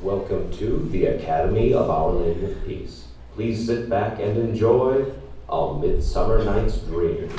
Welcome to the Academy of Our Lady of Peace. Please sit back and enjoy A Midsummer Night's Dream.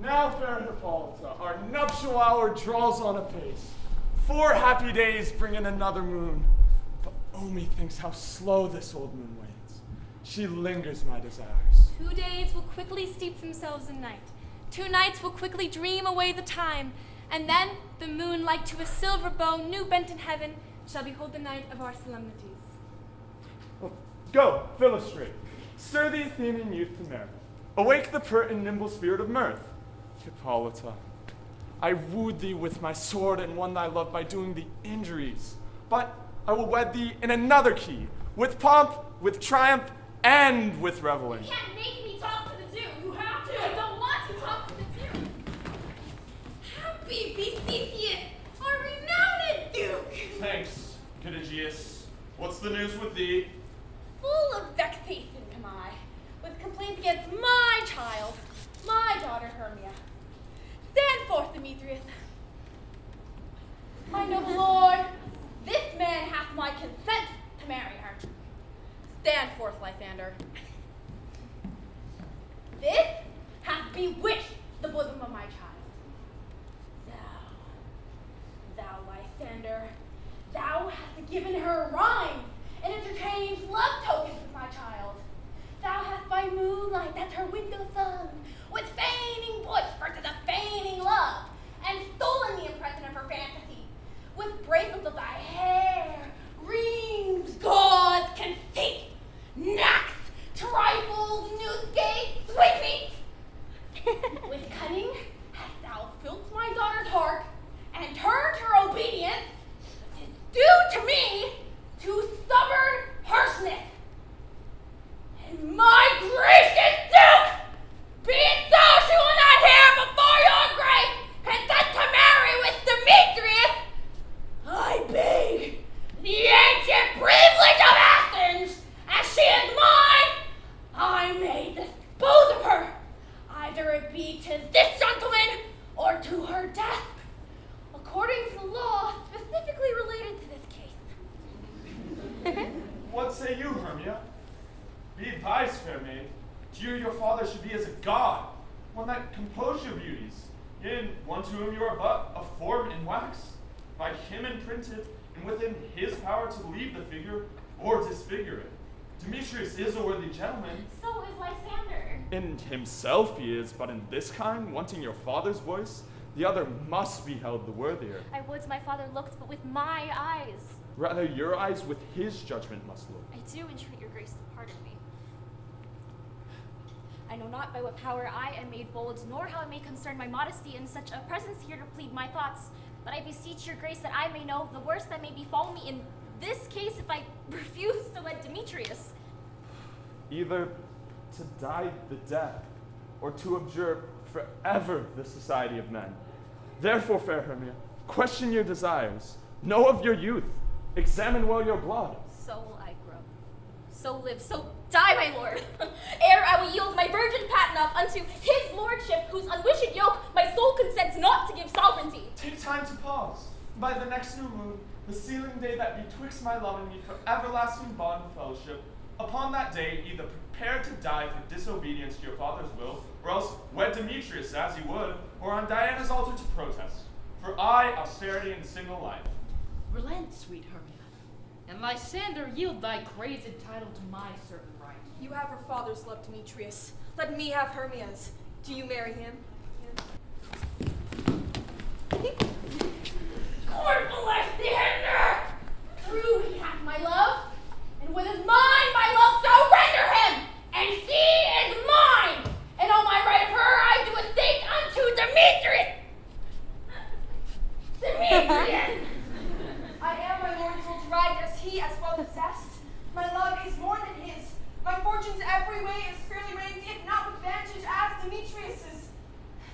Now, fair Hippolyta, our nuptial hour draws on apace. 4 happy days bring in another moon. But Omi thinks how slow this old moon wanes. She lingers my desires. 2 days will quickly steep themselves in night. 2 nights will quickly dream away the time. And then the moon, like to a silver bow new bent in heaven, shall behold the night of our solemnities. Well, go, Philostrate. Stir the Athenian youth to merit. Awake the pert and nimble spirit of mirth. Hippolyta, I wooed thee with my sword and won thy love by doing thee injuries. But I will wed thee in another key, with pomp, with triumph, and with reveling. You can't make me talk to the Duke. You have to. I don't want to talk to the Duke. Happy be Theseus, our renowned Duke. Thanks, Cadigius. What's the news with thee? Full of vexation am I, with complaints against my child, my daughter Hermia. Stand forth, Demetrius. My noble lord, this man hath my consent to marry her. Stand forth, Lysander. This hath bewitched the bosom of my child. Thou, Lysander, thou hast given her rhyme and interchanged love tokens with my child. Thou hast by moonlight at her window sung, with feigning voice versus a feigning love, and stolen the impression of her fantasy, with bracelets of thy hair, rings, gauds, conceit, knacks, trifles, nosegays, sweetmeats. With cunning hast thou filled my daughter's heart, and turned her obedience to to whom you are but a form in wax, by him imprinted, and within his power to leave the figure or disfigure it. Demetrius is a worthy gentleman. So is Lysander. In himself he is, but in this kind, wanting your father's voice, the other must be held the worthier. I would my father looked, but with my eyes. Rather, your eyes with his judgment must look. I do entreat your grace to pardon me. I know not by what power I am made bold, nor how it may concern my modesty in such a presence here to plead my thoughts. But I beseech your grace that I may know the worst that may befall me in this case if I refuse to wed Demetrius. Either to die the death, or to abjure forever the society of men. Therefore, fair Hermia, question your desires. Know of your youth. Examine well your blood. So will I grow. So live, so die, my lord. Ere I will yield my virgin patent up unto his lordship, whose unwished yoke my soul consents not to give sovereignty. Take time to pause. By the next new moon, the sealing day that betwixt my love and me for everlasting bond of fellowship, upon that day either prepare to die for disobedience to your father's will, or else wed Demetrius as he would, or on Diana's altar to protest. For I, austerity and single life. Relent, sweet Hermia, and Lysander, yield thy crazed title to my certain right. You have her father's love, Demetrius. Let me have Hermia's. Do you marry him? Corporal Lysander! True he hath my love, and with his mind my love so render him, and she is mine, and on my right of her I do estate unto Demetrius. Demetrius! I am my lord's old right, as he as well possessed. My love is more than his. My fortunes every way is fairly ranked, if not with vantage as Demetrius's,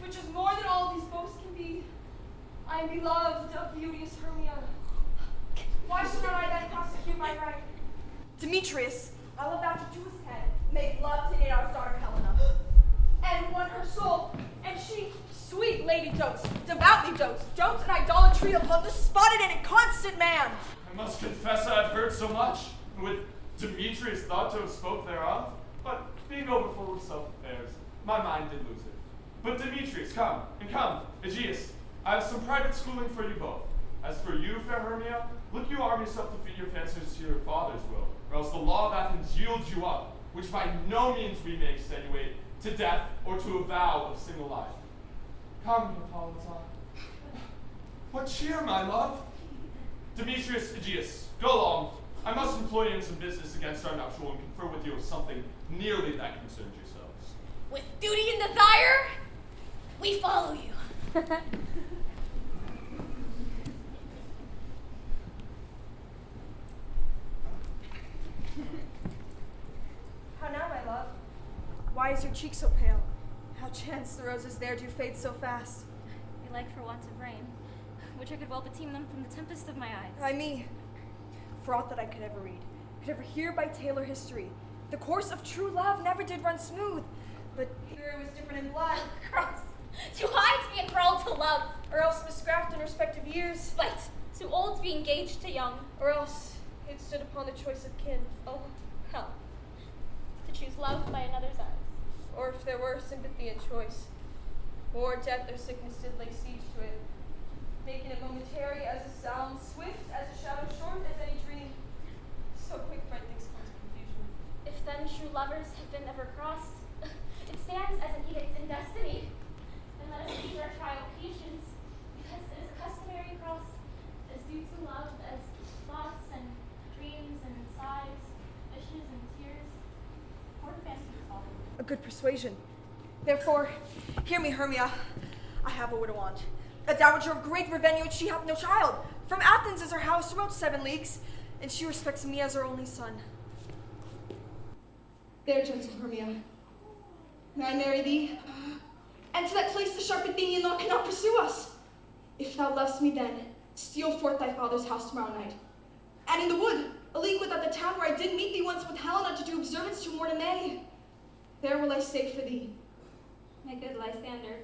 which is more than all these boasts can be. I am beloved of beauteous Hermia. Why should not I then prosecute my right? Demetrius, I will vouch to his head, make love to Nedar's daughter Helena, and won her soul, and she, sweet lady dotes, devoutly dotes an idolatry upon the spotted and inconstant man. I must confess I have heard so much, and with Demetrius thought to have spoke thereof, but being overfull of self-affairs, my mind did lose it. But Demetrius, come, and come, Aegeus, I have some private schooling for you both. As for you, fair Hermia, look you arm yourself to fit your fancies to your father's will, or else the law of Athens yields you up, which by no means we may extenuate to death or to a vow of single life. Come, Hippolyta. What cheer, my love? Demetrius, Aegeus, go along. I must employ you in some business against our nuptial and confer with you of something nearly that concerns yourselves. With duty and desire, we follow you. How now, my love? Why is your cheek so pale? How chance the roses there do fade so fast? They like for want of rain, which I could well beteem them from the tempest of my eyes. Ay me, for aught that I could ever read, could ever hear by tale or history, the course of true love never did run smooth, but here it was different in blood, Cross, too high to be enthralled to love, or else miscraft in respective years, but too old to be engaged to young. or else it stood upon the choice of kin, Oh, hell, to choose love by another's eyes. or if there were sympathy in choice, or death or sickness did lay siege to it, making it momentary as a sound, swift as a shadow, short as any dream. So quick bright things come to confusion. If then true lovers have been ever crossed, it stands as an edict in destiny. And let us use our trial patience, because it is customary cross as due to love as thoughts and dreams and sighs, wishes and tears, or fancies follow. A good persuasion. Therefore, hear me, Hermia. I have a widow aunt, a dowager of great revenue, and she hath no child. From Athens is her house, about 7 leagues, and she respects me as her only son. There, gentle Hermia. May I marry thee? And to that place the sharp Athenian law cannot pursue us. If thou lovest me then, steal forth thy father's house tomorrow night. And in the wood, a league without the town where I did meet thee once with Helena to do observance to morn and May. There will I stay for thee. My good Lysander,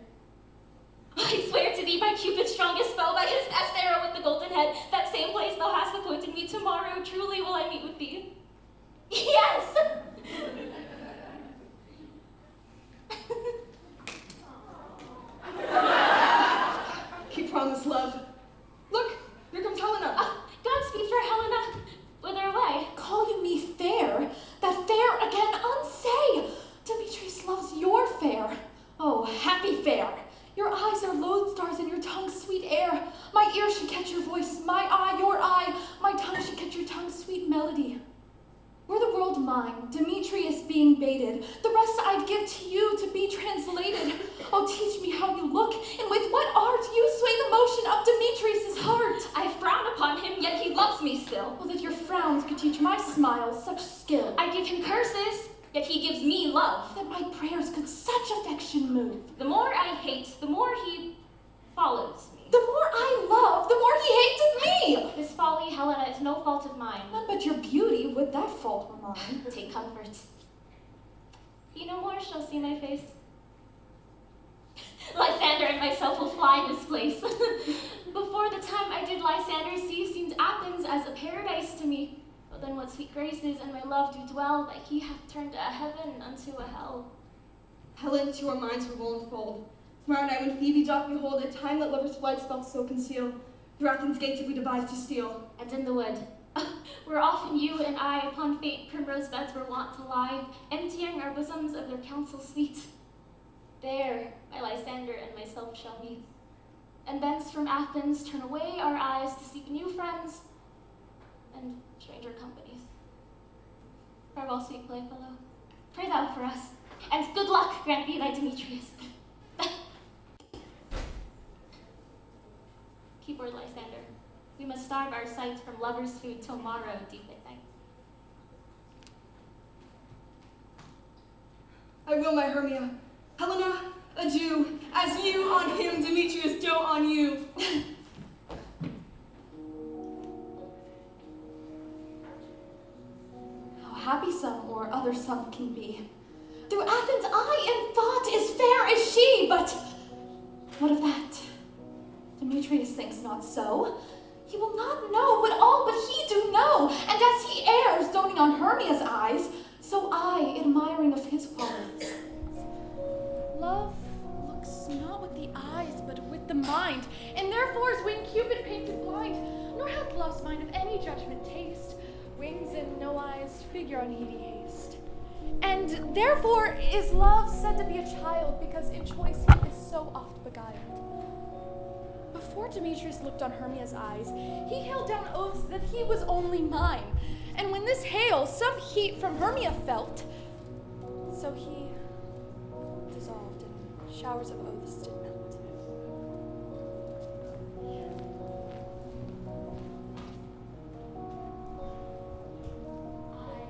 I swear to thee by Cupid's strongest spell, by his best arrow with the golden head, that same place thou hast appointed me tomorrow, truly will I meet with thee. Yes! teach my smiles such skill. I give him curses, yet he gives me love. That my prayers could such affection move. The more I hate, the more he follows me. The more I love, the more he hates me. His folly, Helena, is no fault of mine. None but your beauty would that fault were mine. Take comfort. He no more shall see my face. Lysander and myself will fly this place. Before the time I did Lysander see, seemed Athens as a paradise to me. But then what sweet graces and my love do dwell, that he hath turned a heaven unto a hell. Helen, to our minds we will unfold. Tomorrow night when Phoebe doth behold a time that lovers' flight spell so conceal, through Athens' gates if we devise to steal. And in the wood, where often you and I upon faint primrose beds were wont to lie, emptying our bosoms of their counsel sweet. There my Lysander and myself shall meet, and thence from Athens turn away our eyes to seek new friends and stranger companies. Farewell, sweet playfellow. Pray thou for us, and good luck grant thee thy Demetrius. Keep word, Lysander. We must starve our sight from lovers' food till morrow, deep at night. I will, my Hermia. Helena, adieu, as you on him, Demetrius, dote on you. How happy some or other some can be. Through Athens I in thought is fair as she, but what of that? Demetrius thinks not so. He will not know what all but he do know, and as he errs, doting on Hermia's eyes, so I, admiring of his qualities. Love looks not with the eyes, but with the mind, and therefore is when Cupid painted blind, nor hath love's mind of any judgment taste, wings and no eyes, figure unheedy haste. And therefore is love said to be a child, because in choice he is so oft beguiled. Before Demetrius looked on Hermia's eyes, he hailed down oaths that he was only mine, and when this hail some heat from Hermia felt, so he dissolved in showers of oaths did melt. I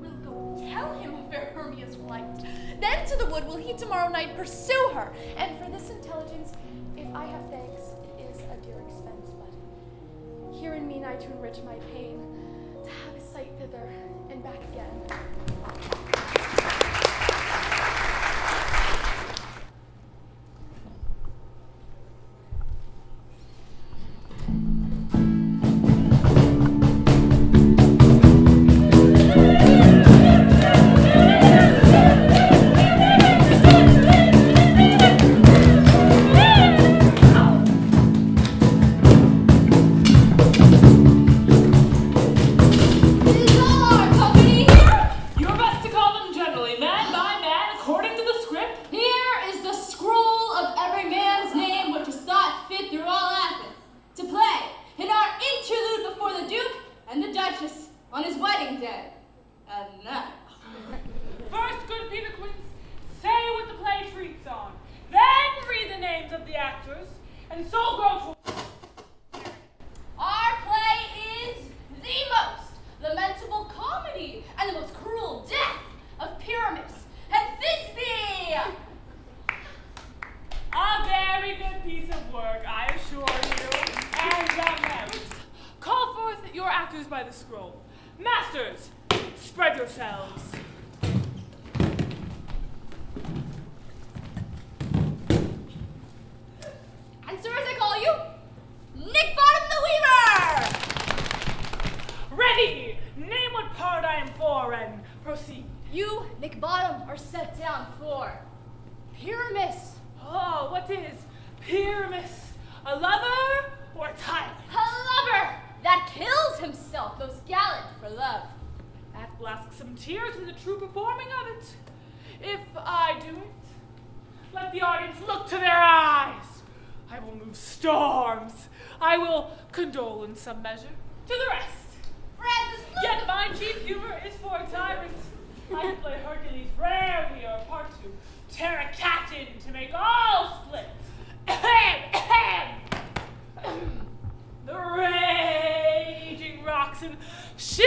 will go tell him of fair Hermia's flight. Then to the wood will he tomorrow night pursue her, and for this intelligence, if I have thanks, it is a dear expense, but here in mean I to enrich my pain, to have a sight thither and back again. On his wedding day. And now. First, good Peter Quince, say what the play treats on. Then read the names of the actors, and so go to. Our play is the most lamentable comedy and the most cruel death of Pyramus and Thisbe. A very good piece of work, I assure you, and the merits. Call forth your actors by the scroll. Masters, spread yourselves. Answer as I call you, Nick Bottom the Weaver! Ready! Name what part I am for and proceed. You, Nick Bottom, are set down for Pyramus. Oh, what is Pyramus? A lover or a tyrant? A lover that kills himself, most gallant for love. That will ask some tears in the true performing of it. If I do it, let the audience look to their eyes. I will move storms. I will condole in some measure. To the rest. Francis, look! Yet my chief humor is for a tyrant. I can play Hercules rarely or part to tear a cat in to make all split. The raging rocks and shield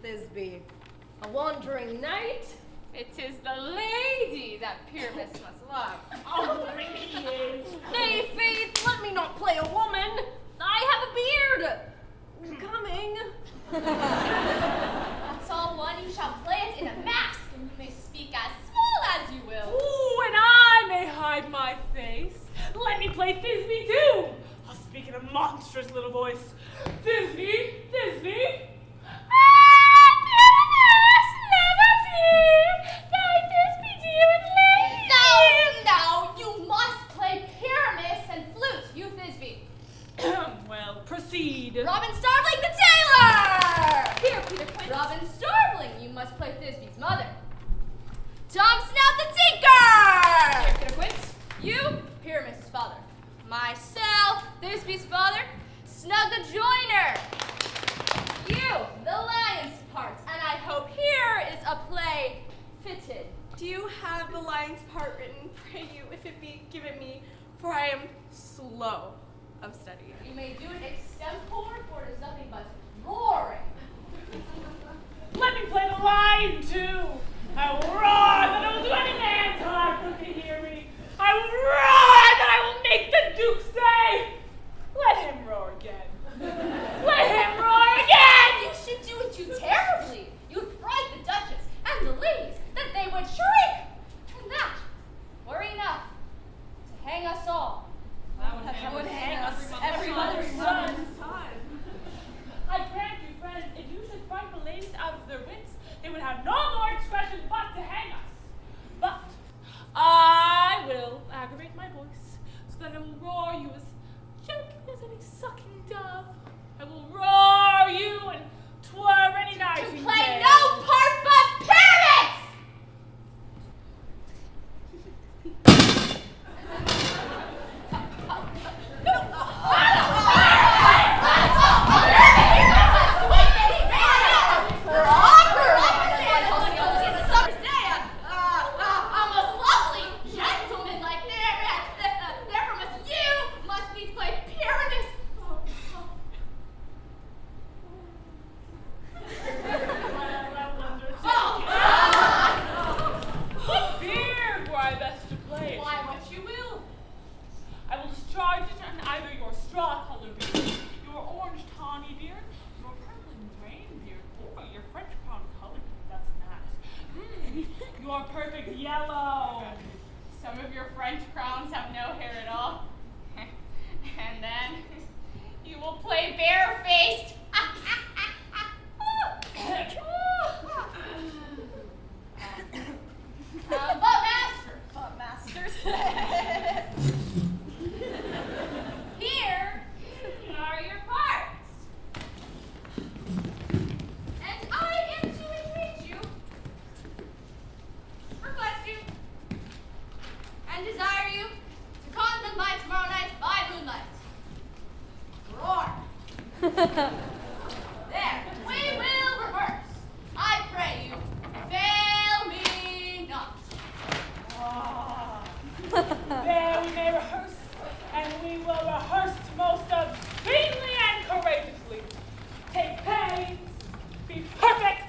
Thisbe. A wandering knight? It is the lady that Pyramus must love. Oh, he is. Nay, Faith, let me not play a woman. I have a beard. Coming. That's all one. You shall play it in a mask, and you may speak as small as you will. Ooh, and I may hide my face. Let me play Thisbe too. I'll speak in a monstrous little voice. Thisbe, Thisbe. No, you must play Pyramus and flute, you Thisbe. Well, proceed. Robin Starveling the tailor! Here, Peter Quince. Robin Starveling, you must play Thisbe's mother. Tom Snout the tinker! Here, Peter Quince. You, Pyramus's father. Myself, Thisbe's father, Snug the joiner. You, the lion's part, and I hope here is a play fitted. Do you have the lion's part written? Pray you, if it be given me, for I am slow of study. You may do it extempore, for it is nothing but roaring. Let me play the lion too. I will roar that I will do any man's heart who can hear me. I will roar that I will make the Duke say, let him roar again. Let him roar again! You should do it too terribly. You'd fright the Duchess and the ladies that they would shriek. And that were enough to hang us all. That would hang us, every mother's son. I grant you, friends, if you should fright the ladies out of their wits, they would have no more discretion but to hang us. But I will aggravate my voice so that I will roar you as gently as any sucking dove. I will roar you and twirl any nightingale. To play no part but Pyramus! Your perfect yellow. Some of your French crowns have no hair at all. And then you will play barefaced. But masters. Here are your parts. And I am to entreat you, request you, and desire you to con them by tomorrow night by moonlight. Roar. There, we will rehearse. I pray you, fail me not. There we may rehearse, and we will rehearse most obscenely and courageously. Take pains, be perfect.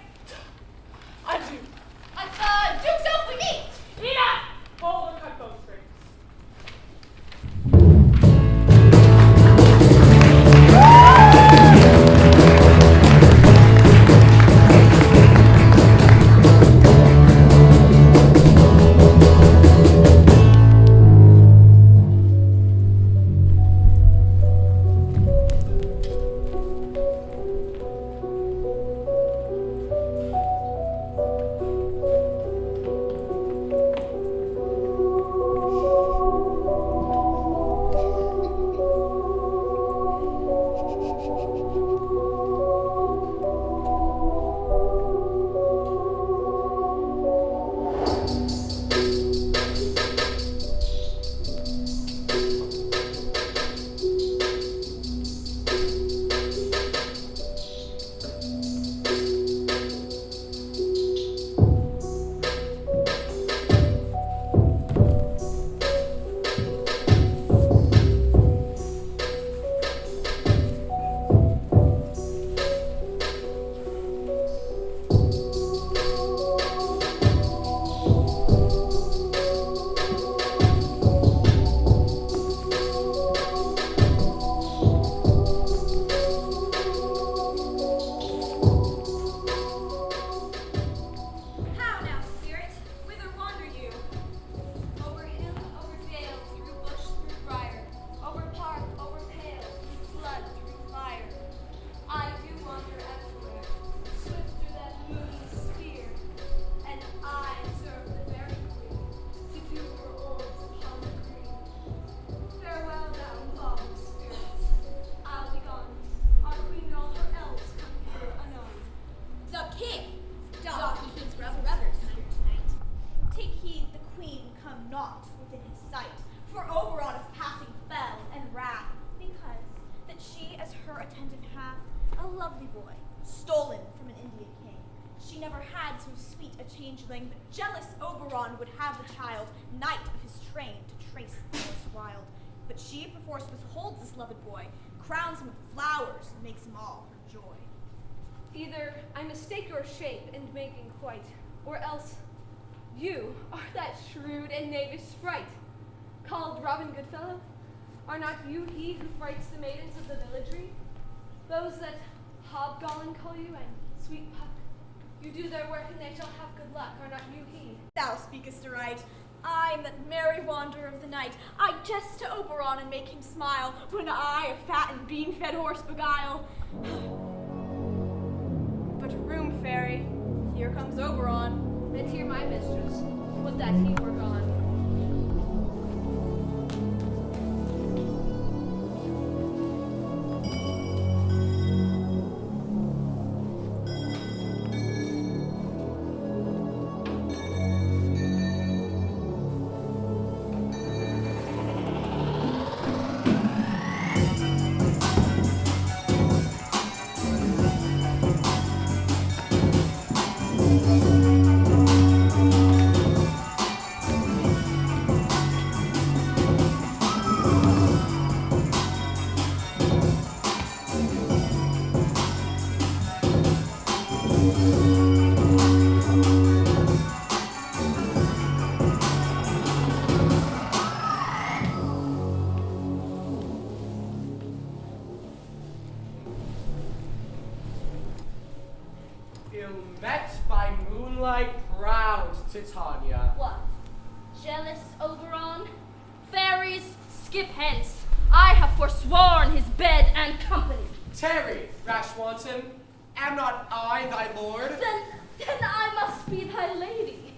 Adieu. At the Duke's Oak we meet. Enough! Hold and cut those strings. changeling, that jealous Oberon would have the child, knight of his train, to trace the forest wild. But she perforce withholds this loved boy, crowns him with flowers, and makes him all her joy. Either I mistake your shape and making quite, or else you are that shrewd and knavish sprite, called Robin Goodfellow. Are not you he who frights the maidens of the villagery? Those that hobgoblin call you and sweet puck. You do their work and they shall have good luck. Are not you he? Thou speakest aright. I am that merry wanderer of the night. I jest to Oberon and make him smile, when I a fat and bean-fed horse beguile. But room, fairy, here comes Oberon. And here my mistress, would that he were gone. Met by moonlight proud, Titania. What? Jealous Oberon? Fairies, skip hence. I have forsworn his bed and company. Tarry, rash wanton. Am not I thy lord? Then I must be thy lady.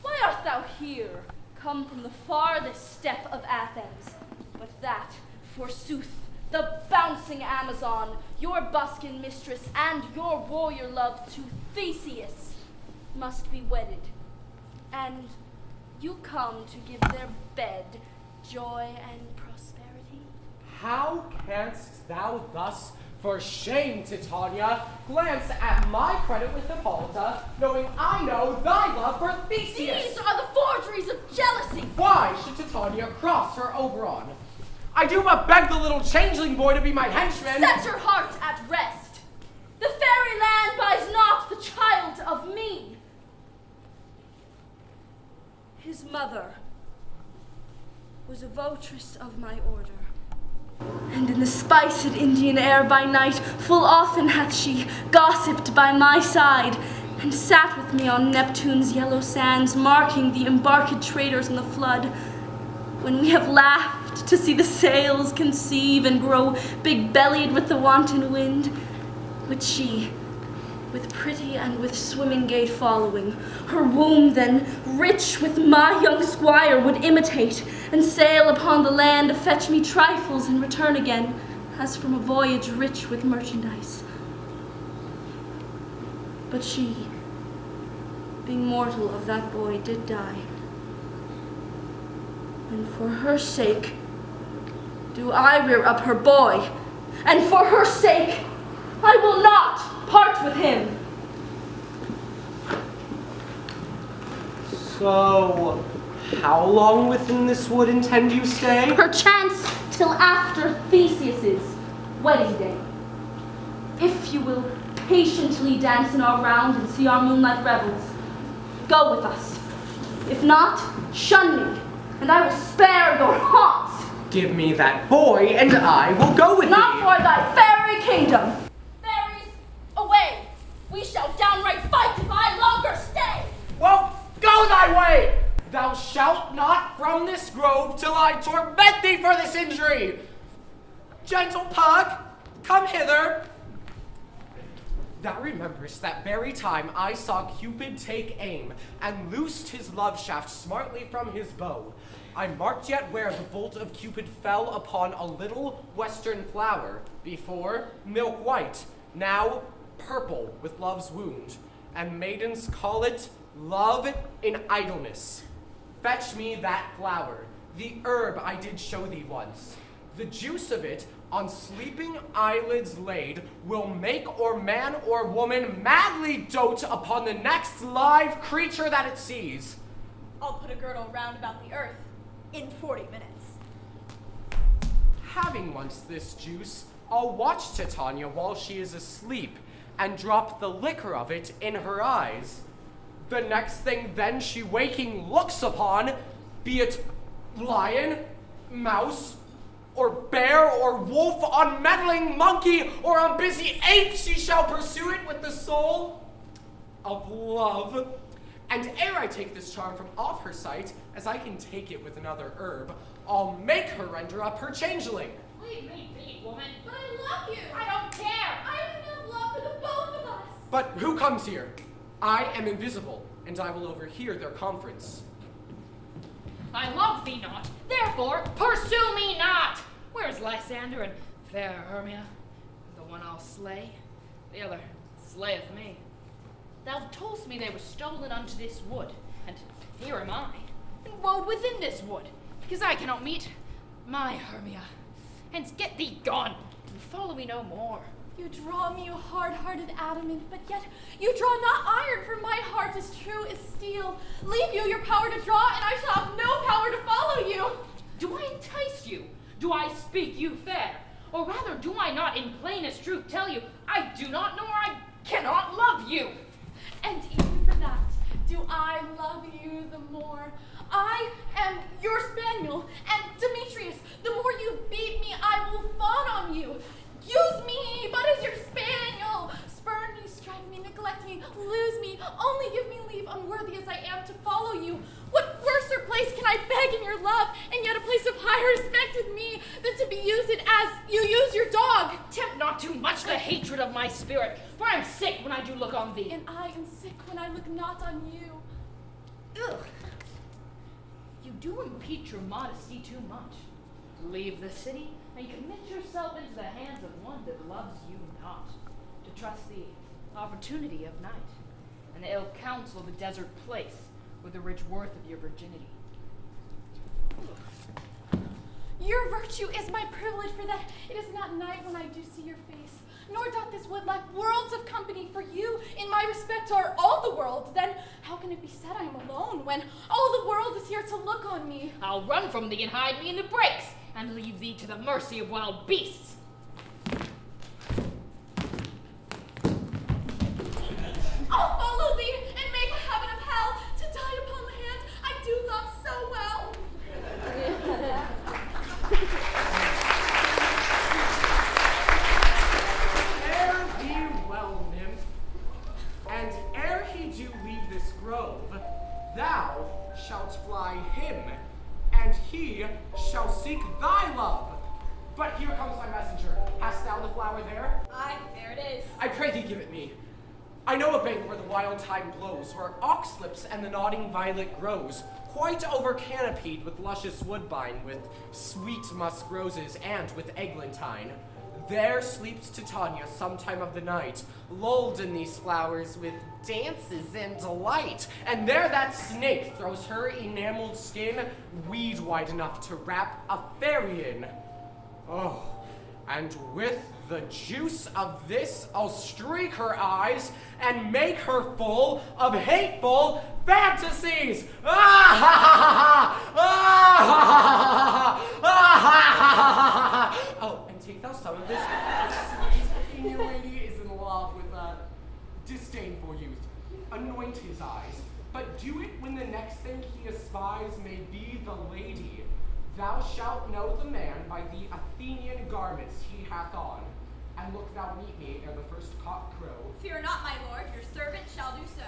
Why art thou here, come from the farthest step of Athens? But that, forsooth, the bouncing Amazon, your buskin mistress and your warrior love to Theseus, must be wedded. And you come to give their bed joy and prosperity? How canst thou thus, for shame, Titania, glance at my credit with Hippolyta, knowing I know thy love for Theseus? These are the forgeries of jealousy! Why should Titania cross her Oberon? I do but beg the little changeling boy to be my henchman. Set your heart at rest. The fairy land buys not the child of me. His mother was a votress of my order. And in the spiced Indian air by night, full often hath she gossiped by my side, and sat with me on Neptune's yellow sands, marking the embarked traders in the flood. When we have laughed to see the sails conceive and grow big-bellied with the wanton wind, would she, with pretty and with swimming gait following, her womb then rich with my young squire would imitate, and sail upon the land to fetch me trifles and return again, as from a voyage rich with merchandise. But she, being mortal of that boy, did die. And for her sake do I rear up her boy, and for her sake I will not part with him. So, how long within this wood intend you stay? Perchance till after Theseus's wedding day. If you will patiently dance in our round and see our moonlight revels, go with us. If not, shun me, and I will spare your haunts. Give me that boy, and I will go with Not thee. for thy fairy kingdom. Fairies, away! We shall downright fight if I longer stay. Well, go thy way! Thou shalt not from this grove till I torment thee for this injury. Gentle pug, come hither. Thou rememberest that very time I saw Cupid take aim and loosed his love shaft smartly from his bow. I marked yet where the bolt of Cupid fell upon a little western flower, before milk white, now purple with love's wound, and maidens call it love in idleness. Fetch me that flower, the herb I did show thee once. The juice of it, on sleeping eyelids laid, will make or man or woman madly dote upon the next live creature that it sees. I'll put a girdle round about the earth in 40 minutes. Having once this juice, I'll watch Titania while she is asleep, and drop the liquor of it in her eyes. The next thing then she waking looks upon, be it lion, mouse, or bear, or wolf, on meddling monkey, or on busy ape, she shall pursue it with the soul of love. And ere I take this charm from off her sight, as I can take it with another herb, I'll make her render up her changeling. Leave me be, woman. But I love you. I don't care. I have enough love for the both of us. But who comes here? I am invisible, and I will overhear their conference. I love thee not, therefore pursue me not. Where's Lysander and fair Hermia? The one I'll slay, the other slayeth me. Thou toldst me they were stolen unto this wood, and here am I, and woe within this wood, because I cannot meet my Hermia. Hence get thee gone, and follow me no more. You draw me, you hard-hearted adamant, but yet you draw not iron, for my heart is true as steel. Leave you your power to draw, and I shall have no power to follow you. Do I entice you? Do I speak you fair? Or rather, do I not in plainest truth tell you, I do not nor I cannot love you? And even for that, do I love you the more? I am your spaniel, and Demetrius, the more you beat me, I will fawn on you. Use me but as your spaniel. Spurn me, strike me, neglect me, lose me. Only give me leave, unworthy as I am, to follow you. What worser place can I beg in your love, and yet a place of higher respect in me, than to be used as you use your dog? Tempt not too much the hatred of my spirit, for I am sick when I do look on thee. And I am sick when I look not on you. Ugh. You do impeach your modesty too much. Leave the city and commit yourself into the hands of one that loves you not, to trust the opportunity of night, and the ill counsel of a desert place, with the rich worth of your virginity. Your virtue is my privilege, for that it is not night when I do see your face, nor doth this wood lack worlds of company, for you in my respect are all the world. Then how can it be said I am alone, when all the world is here to look on me? I'll run from thee and hide me in the brakes, and leave thee to the mercy of wild beasts. I'll follow thee and make a heaven of hell, to die upon the hand I do love so well. Fare thee well, nymph, and ere he do leave this grove, thou shalt fly him, and he shall seek thy love. But here comes my messenger. Hast thou the flower there? Aye, there it is. I pray thee give it me. I know a bank where the wild thyme blows, where oxlips and the nodding violet grows, quite over canopied with luscious woodbine, with sweet musk roses, and with eglantine. There sleeps Titania sometime of the night, lulled in these flowers with dances and delight. And there that snake throws her enameled skin weed wide enough to wrap a fairy in. Oh, and with the juice of this I'll streak her eyes and make her full of hateful fantasies. Ah ha ha ha! Ah ha ha ha! Ah ha ha ha! Oh, and take thou some of this. Sweet new lady is in love with a disdainful youth. Anoint his eyes, but do it when the next thing he espies may be the lady. Thou shalt know the man by the Athenian garments he hath on. And look thou meet me ere the first cock crow. Fear not, my lord, your servant shall do so.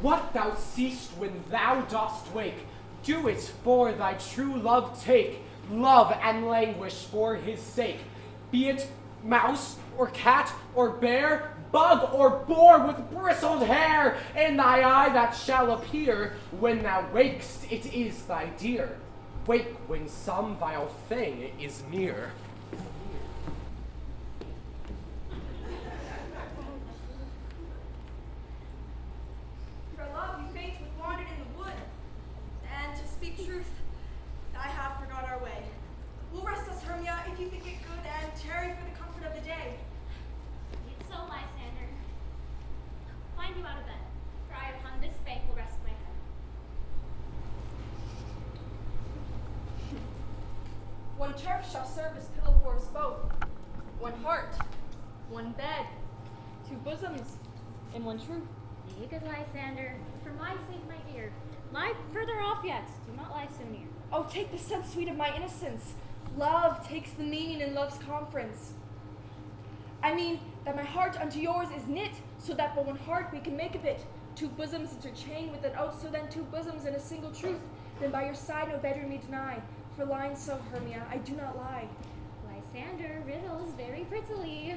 What thou seest when thou dost wake, do it for thy true love take. Love and languish for his sake. Be it mouse or cat or bear, bug or boar with bristled hair, in thy eye that shall appear when thou wakest, it is thy dear. Wake when some vile thing is near. For love you faint with wandered in the wood, and to speak truth, I have forgot our way. We'll rest us, Hermia, if you think it good, and tarry for the comfort of the day. It's so, Lysander. Find you out of bed, for I upon this bank will rest my head. One turf shall serve as pillow for us both. One heart, one bed, two bosoms, and one truth. Nay, good Lysander, for my sake, my dear, lie further off yet. Do not lie so near. Oh, take the sense sweet of my innocence. Love takes the meaning in love's conference. I mean that my heart unto yours is knit, so that by one heart we can make of it. Two bosoms interchain with an oath, so then two bosoms and a single truth. Then by your side no bedroom me deny. For lying so, Hermia, I do not lie. Lysander riddles very prettily.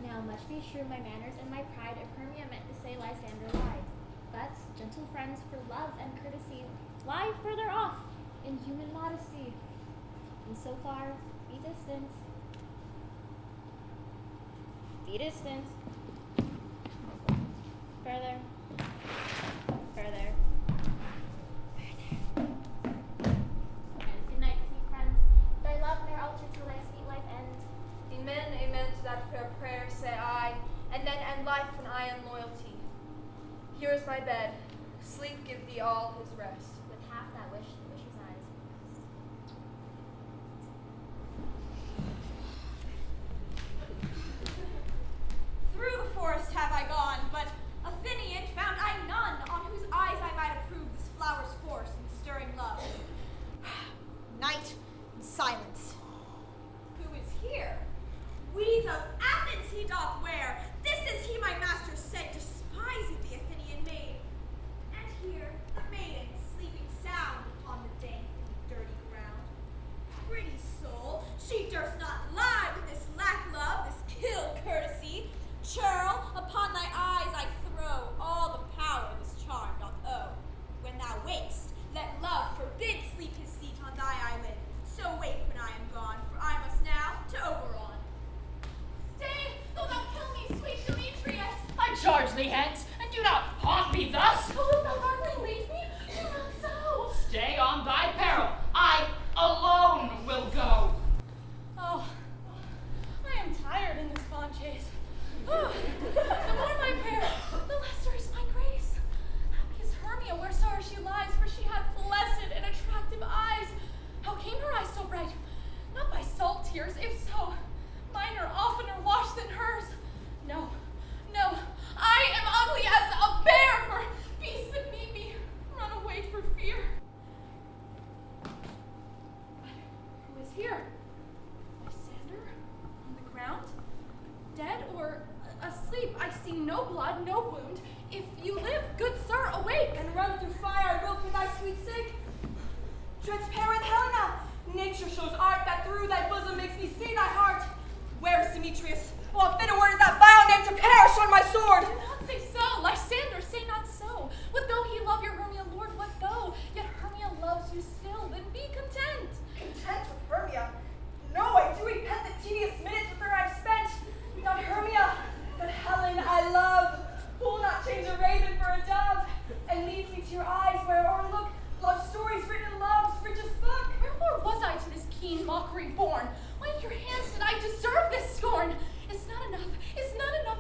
Now much be sure my manners and my pride if Hermia meant to say Lysander lied. But, gentle friends, for love and courtesy, lie further off in human modesty. And so far, be distant. Be distant. Further. Further. Good night, sweet friends. Thy love ne'er alter till thy sweet life end. Amen, amen to that fair prayer, say I, and then end life when I am loyalty. Here is my bed. Sleep give thee all his rest. With half that wish, the wisher's eyes will rest. Through the forest have I gone, but Athenian found I none on whose eyes I might approve this flower's force and stirring love. Night and silence. Who is here? Weeds of Athens he doth wear. This is he my master said despiseth the Athenian maid. And here a maiden sleeping sound upon the dank and dirty ground. Pretty soul, she durst not lie with this lack love, this kill courtesy. Churl, upon thy eyes I throw all the power this charm doth owe. When thou wakest, let love forbid sleep his seat on thy eyelid. So wake when I am gone, for I must now to Oberon. Stay, though thou kill me, sweet Demetrius. I charge thee hence, and do not haunt me thus. Oh, wilt thou darkly leave me? Do not so. Stay on thy peril. I alone will go. Oh, I am tired in this fond chase. Oh, the more my prayer, the lesser is my grace. Happy is Hermia wheresoever she lies, for she hath blessed and attractive eyes. How came her eyes so bright? Not by salt tears, if so, mine are oftener washed than hers. No, no, I am ugly as a bear, for beasts that meet me run away for fear. But who is here? Lysander? On the ground? Dead or asleep? I see no blood, no wound. If you live, good sir, awake. And run through fire, will for thy sweet sake. Transparent Helena, nature shows art that through thy bosom makes me see thy heart. Where is Demetrius? What fitter word is that vile name to perish on my sword? Do not say so, Lysander, say not so. What though he love your Hermia, Lord, what though? Yet Hermia loves you still, then be content. Content with Hermia? No, I do repent the tedious minutes with her I've spent. Not Hermia, but Helen I love, who will not change a raven for a dove, and leads me to your eyes where o'erlook love stories written in love's richest book. Wherefore was I to this keen mockery born? Why in your hands did I deserve this scorn? It's not enough,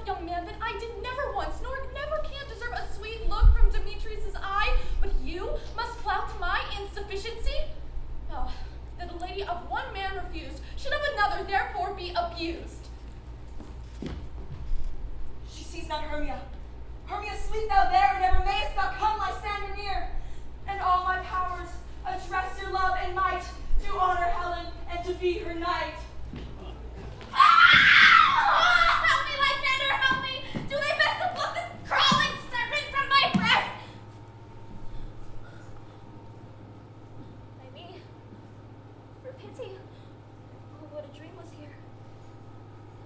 young man, that I did never once, nor never can deserve a sweet look from Demetrius' eye, but you must flout my insufficiency? Oh, that a lady of one man refused should of another therefore be abused. She sees not Hermia. Hermia, sleep thou there, and never mayest thou come Lysander near. And all my powers address your love and might to honor Helen and to be her knight. Ah! Help me, Lysander! fancy. Oh, what a dream was here.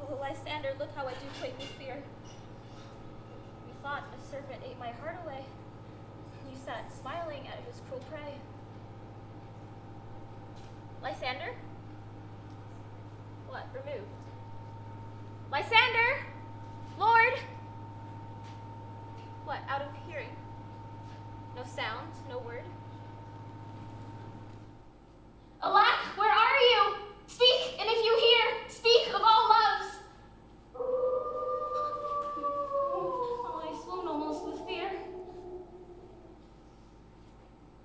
Oh, Lysander, look how I do quake with fear. Methought a serpent ate my heart away. You sat smiling at his cruel prey. Lysander? What? Removed. Lysander! Lord! What? Out of hearing? No sound, no word? Alack, where are you? Speak, and if you hear, speak of all loves. Oh, I swoon almost with fear.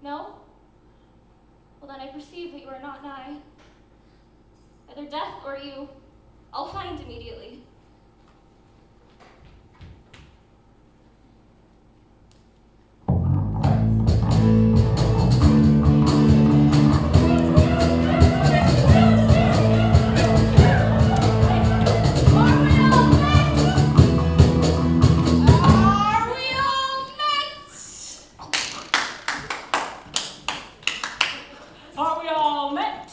No? Well, then I perceive that you are not nigh. Either death or you, I'll find immediately. Are we all met?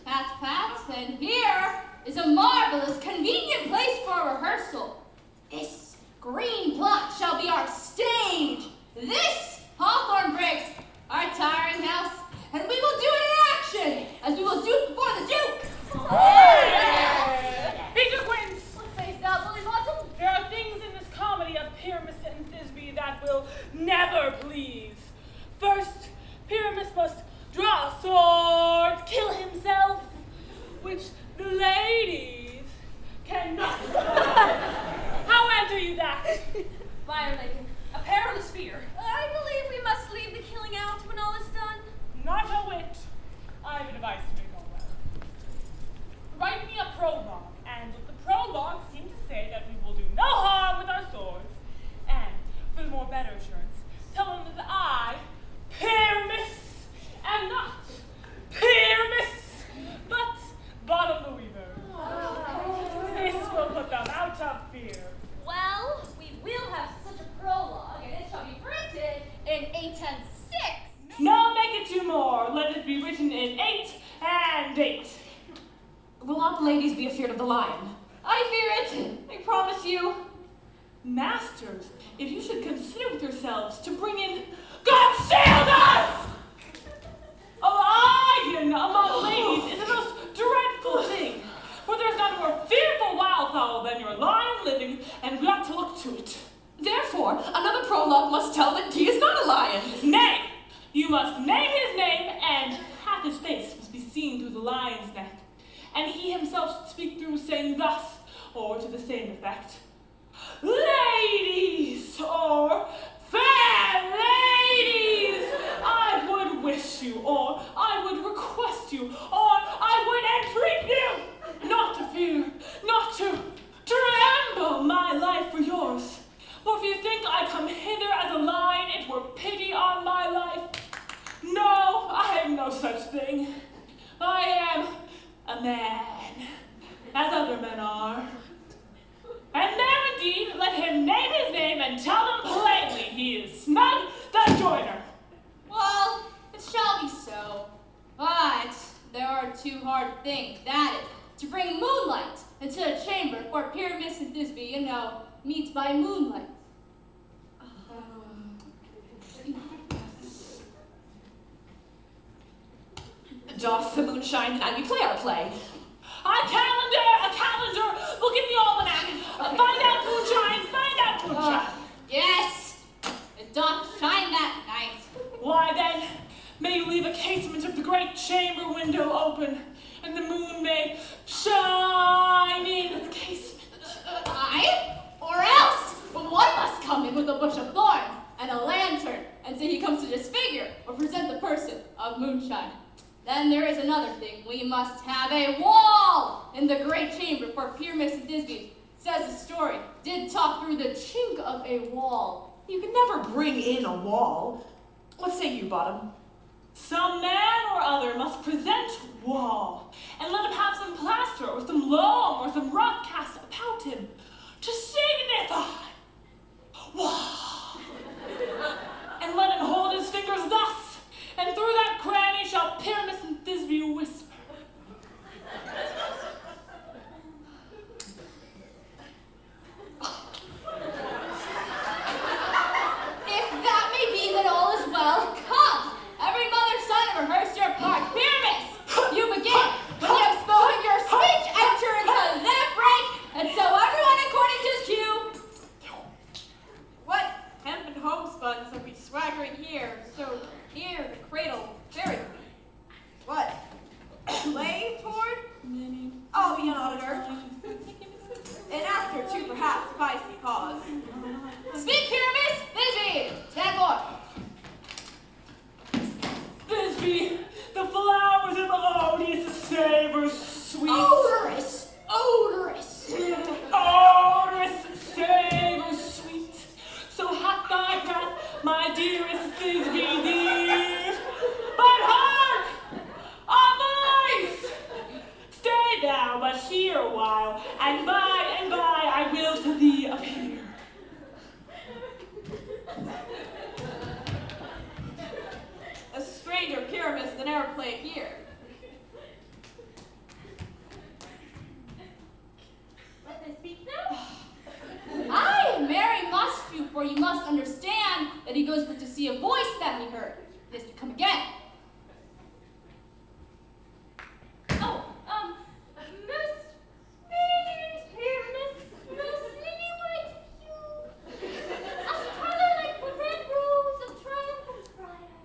Pat, Pat, and here is a marvelous, convenient place for rehearsal. This green plot shall be our stage. This hawthorn bricks our tiring house, and we will do it in action, as we will do before the Duke. Peter Quince! What sayest thou, Bully Bottom? There are things in this comedy of Pyramus and Thisbe that will never please. First, Pyramus must draw a sword, kill himself, which the ladies cannot. How answer you that? Violating a perilous fear. I believe we must leave the killing out when all is done. Not a whit. I have an advice to make all well. Write me a prologue, and let the prologue seem to say that we will do no harm with our swords. And, for the more better assurance, tell them that I, Pyramus, am not Pyramus, but Bottom the Weaver. This will put them out of fear. Well, we will have such a prologue, and it shall be printed in 810-6. No, make it 2 more. Let it be written in 8 and 8. Will not the ladies be afeard of the lion? I fear it, I promise you. Masters, if you should consider with yourselves to bring in God shield us! A lion among ladies is the most dreadful thing, for there's not a more fearful wildfowl than your lion living, and we ought to look to it. Therefore, another prologue must tell that he is not a lion. Nay, you must name his name, and half his face must be seen through the lion's neck, and he himself should speak through, saying thus, or to the same effect, ladies, or fair ladies, I would wish you, or I would request you, or I would entreat you, not to fear, not to tremble my life for yours. For if you think I come hither as a lion, it were pity on my life. No, I am no such thing. I am a man, as other men are. And there indeed, let him name his name and tell them plainly he is Snug the Joiner. Well, it shall be so. But there are 2 hard things. That is, to bring moonlight into a chamber for Pyramus and Thisbe, meet by moonlight. Doth the moon shine and we play our play? A calendar, look in the almanac. Find out moonshine, find out moonshine. Yes, it doth shine that night. Why then, may you leave a casement of the great chamber window open, and the moon may shine in at the casement. Aye, or else one must come in with a bush of thorns and a lantern, and say he comes to disfigure or present the person of moonshine. Then there is another thing. We must have a wall in the great chamber for Pyramus and Thisbe. Says the story, did talk through the chink of a wall. You can never bring in a wall. What say you, Bottom? Some man or other must present wall, and let him have some plaster or some loam or some rock cast about him to signify wall. And let him hold his fingers thus, and through that cranny shall Pyramus and Thisbe whisper, be an auditor. And after two perhaps spicy cause. Speak, Pyramus! Thisbe! Stand forth! Thisbe, the flowers in the odious savor sweet. Odorous! Odorous! Odorous savor sweet. So hath thy breath, my dearest Thisbe, dear. But hark! A voice! Stay thou but here a while, and by I will to thee appear. A stranger Pyramus than ever played here. Must I speak now? Aye, Mary must you, for you must understand that he goes but to see a voice that he heard. This to come again. Oh, most radiant Pyramus, most lily white of hue, of color like the red rose of triumphant briar,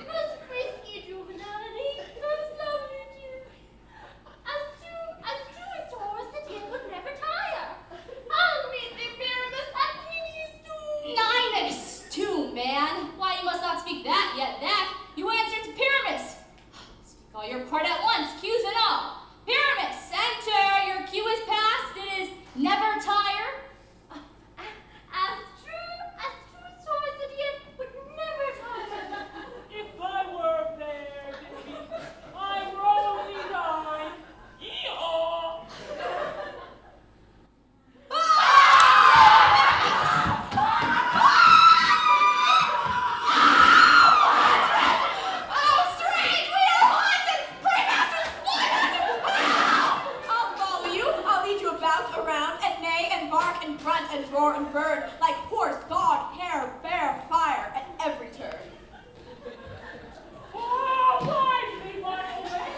most frisky juvenility, most lovely dew, as true as horse that yet would never tire. I'll meet thee, Pyramus, at Pini's stool. Ninus, too, man. Why, you must not speak that yet, that. You answer to Pyramus. Speak all your part at once, cues and all. Pyramus, enter. Your cue is past. It is never tire. As true as horse that yet would never tire. If I were there, Thisbe, I would only die. Yee-haw! Oh, strange! We are haunted! Premasters! I'll follow you. I'll lead you about, around, and neigh, and bark, and grunt, and roar, and burn, like horse, dog, hare, bear, fire, at every turn. Oh, why do they want away?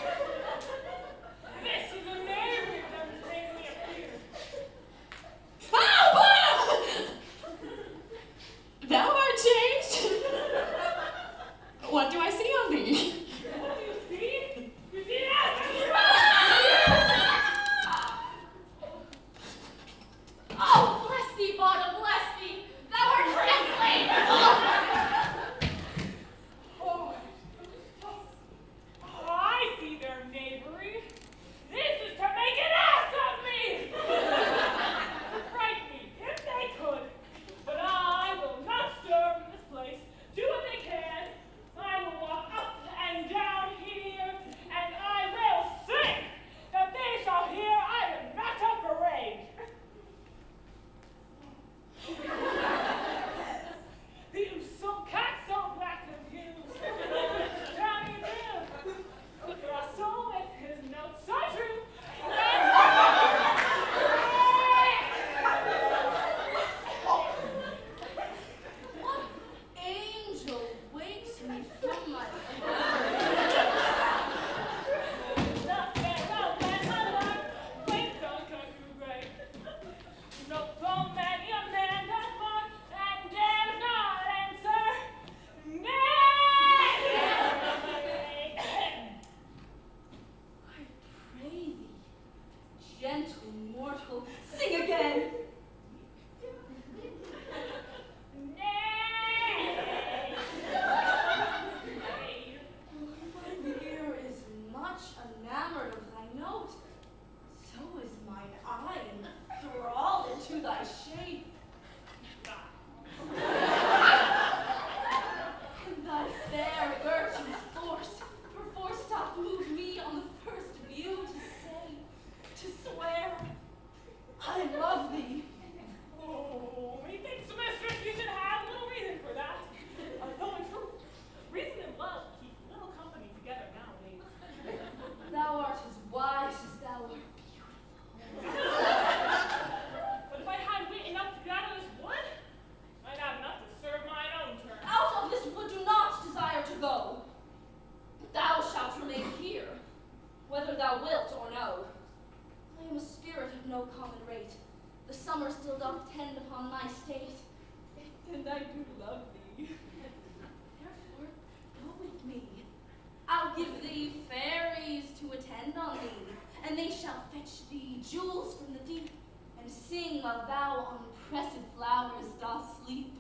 This is a neighbor that has made me appear. Thou art changed. What do I see on thee? What do you see? You see that? Oh, bless thee, Bottom, bless thee. Thou art translated. Oh, I see their knavery. This is to make an ass of me! To frighten me, if they could. But I will not stir from this place. Do what they can. I will walk up and down here, and I will sing that they shall hear I am not afraid. You so cat, so black and huge. Johnny Bill. For our soul with his notes so true. What angel wakes me from my No, so many a man does mourn and dares not answer. Nay! I pray thee, gentle mortal, sing again. Nay! My ear is much enamored of thy note, so is mine eye enthralled into thy shape. And thy fair virtue's force, perforce doth move me on the first view to say, to swear, I love thee. Oh, methinks, mistress, you should have little reason for that. Though in truth, reason and love keep little company together nowadays. Thou art as wise as thou art beautiful. But if I had wit enough to get out of this wood, I'd have enough to serve mine own turn. Out of this wood do not desire to go. Thou shalt remain here, whether thou wilt or no. I am a spirit of no common rate. The summer still doth tend upon my state, and I do love thee. Therefore, go with me. I'll give thee fairies to attend on thee, and they shall jewels from the deep, and sing while thou on pressed flowers dost sleep.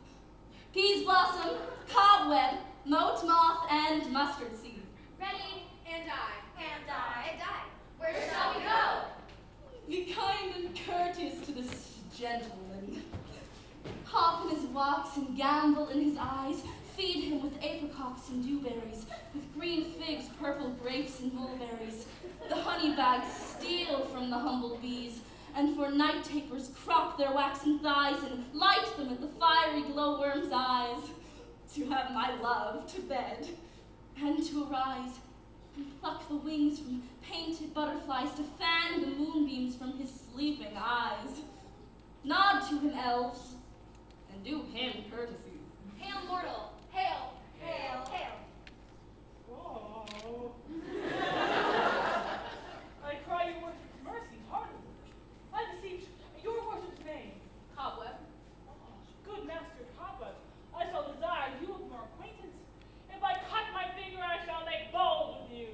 Peas blossom, cobweb, mote moth, and mustard seed. Ready, and I. And I. And I. Where shall we go? Be kind and courteous to this gentleman. Hop in his walks and gambol in his eyes. Feed him with apricots and dewberries, with green figs, purple grapes, and mulberries. The honey bags steal from the humble bees, and for night tapers crop their waxen thighs and light them at the fiery glowworm's eyes. To have my love to bed, and to arise, and pluck the wings from painted butterflies to fan the moonbeams from his sleeping eyes. Nod to him, elves, and do him courtesy. Hail, mortal. Hail. Hail. Hail. Whoa. I cry your worship's mercy heartily. I beseech your worship's name. Cobweb. Oh, good master Cobweb, I shall desire you of more acquaintance. If I cut my finger, I shall make bold with you.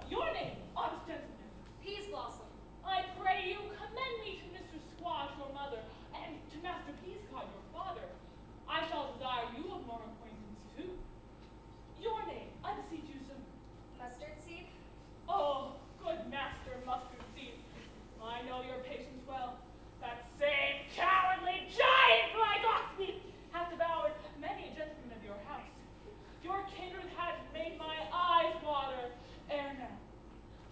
Your name, honest gentleman. Peas blossom. I pray you commend me to Mr. Squash, your mother, and to Master Peascod, your father. I shall desire you of more acquaintance too. Your name, I beseech you, sir. Mustard seed. Oh, good master Mustard Seed. I know your patience well. That same cowardly giant like oxmeat hath devoured many a gentleman of your house. Your kindred hath made my eyes water ere now.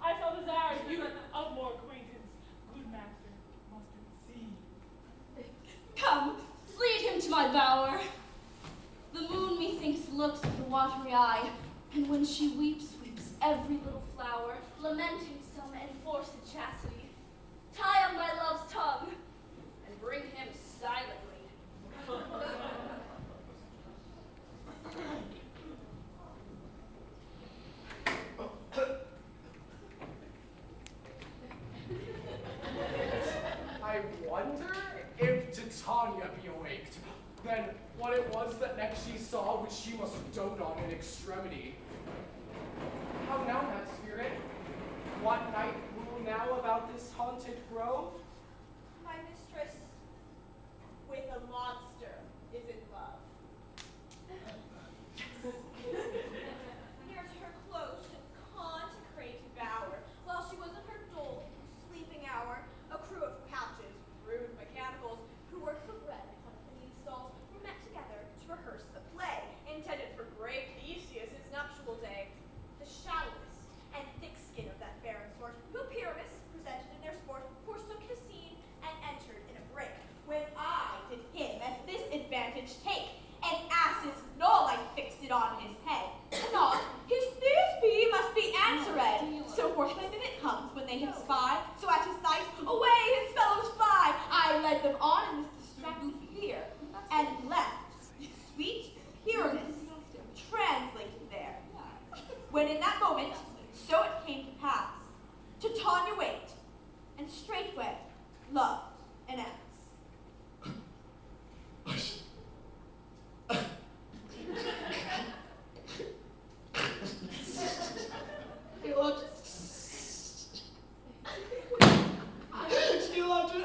I shall desire you of more acquaintance, good master Mustard Seed. Come, lead him to my bower. The moon, methinks, looks with a watery eye, and when she weeps, weeps every little flower, lamenting some enforced chastity. Tie on my love's tongue, and bring him silently. I wonder if Titania be awaked. Then what it was that next she saw, which she must dote on in extremity. How now, that spirit? What night rule now about this haunted grove? My mistress with a monster is in love. Here's her close and consecrated bower. While she was in her dull sleeping hour, a crew of pouches, rude mechanicals, who worked for bread upon cleaning stalls, were met together to rehearse a play intended for great Theseus' nuptial day. The shallowest and thick skin of that barren sort, who Pyramus presented in their sport, forsook the scene and entered in a break. When I did him at this advantage take, an ass's knoll I fixed it on his head. Not his Thisbe must be answered. So forthwith it comes when they him spy, so at his sight away his fellows fly. I led them on in this distracted fear, and left sweet Pyramus translated there. When in that moment, so it came to pass, Titania waked, and straightway loved an ass. She loved it.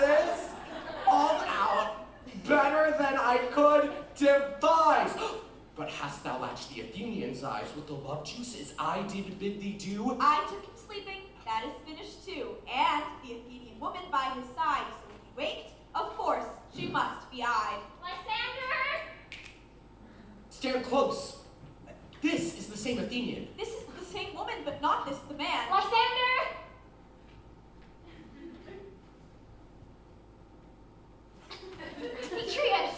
This falls out better than I could devise. But hast thou latched the Athenian's eyes with the love juice as I did bid thee do? I took him sleeping, that is finished too, and the Athenian woman by his side, so when he waked, of course, she must be I. Lysander! Stand close. This is the same Athenian. This is the same woman, but not this the man. Lysander! Demetrius!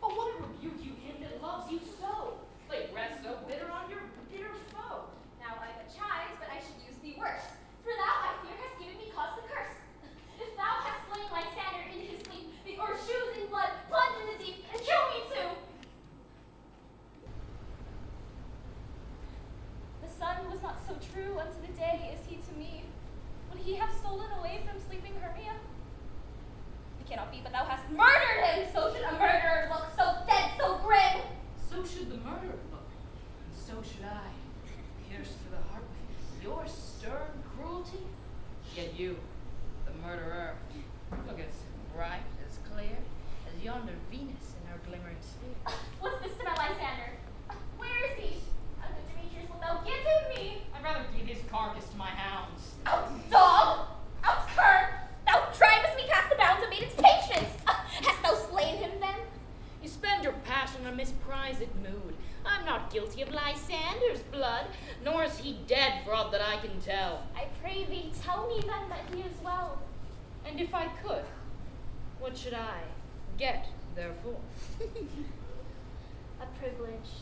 A woman rebuke you, him that loves you so. Lay breath so bitter on your bitter foe. Now I but chide, but I should use thee worse. For thou, I fear, hast given me cause to curse. If thou hast slain Lysander in his sleep, or shoes in blood, plunge in the deep, and kill me too. was not so true unto the day is he to me. Would he have stolen away from sleeping Hermia? It cannot be, but thou hast murdered him! So should a murderer look, so dead, so grim! So should the murderer look, and so should I, pierced through the heart with your stern cruelty. Yet you, the murderer, look as bright, as clear, as yonder Venus in her glimmering sphere. What's this to my Lysander? Where is he? Good Demetrius, wilt thou give him me? I'd rather give his carcass to my hounds. Out dog! Out cur! Thou drivest me past the bounds of maiden's patience! Hast thou slain him then? You spend your passion on misprized mood. I'm not guilty of Lysander's blood, nor is he dead for aught that I can tell. I pray thee, tell me then that he is well. And if I could, what should I get therefore? A privilege.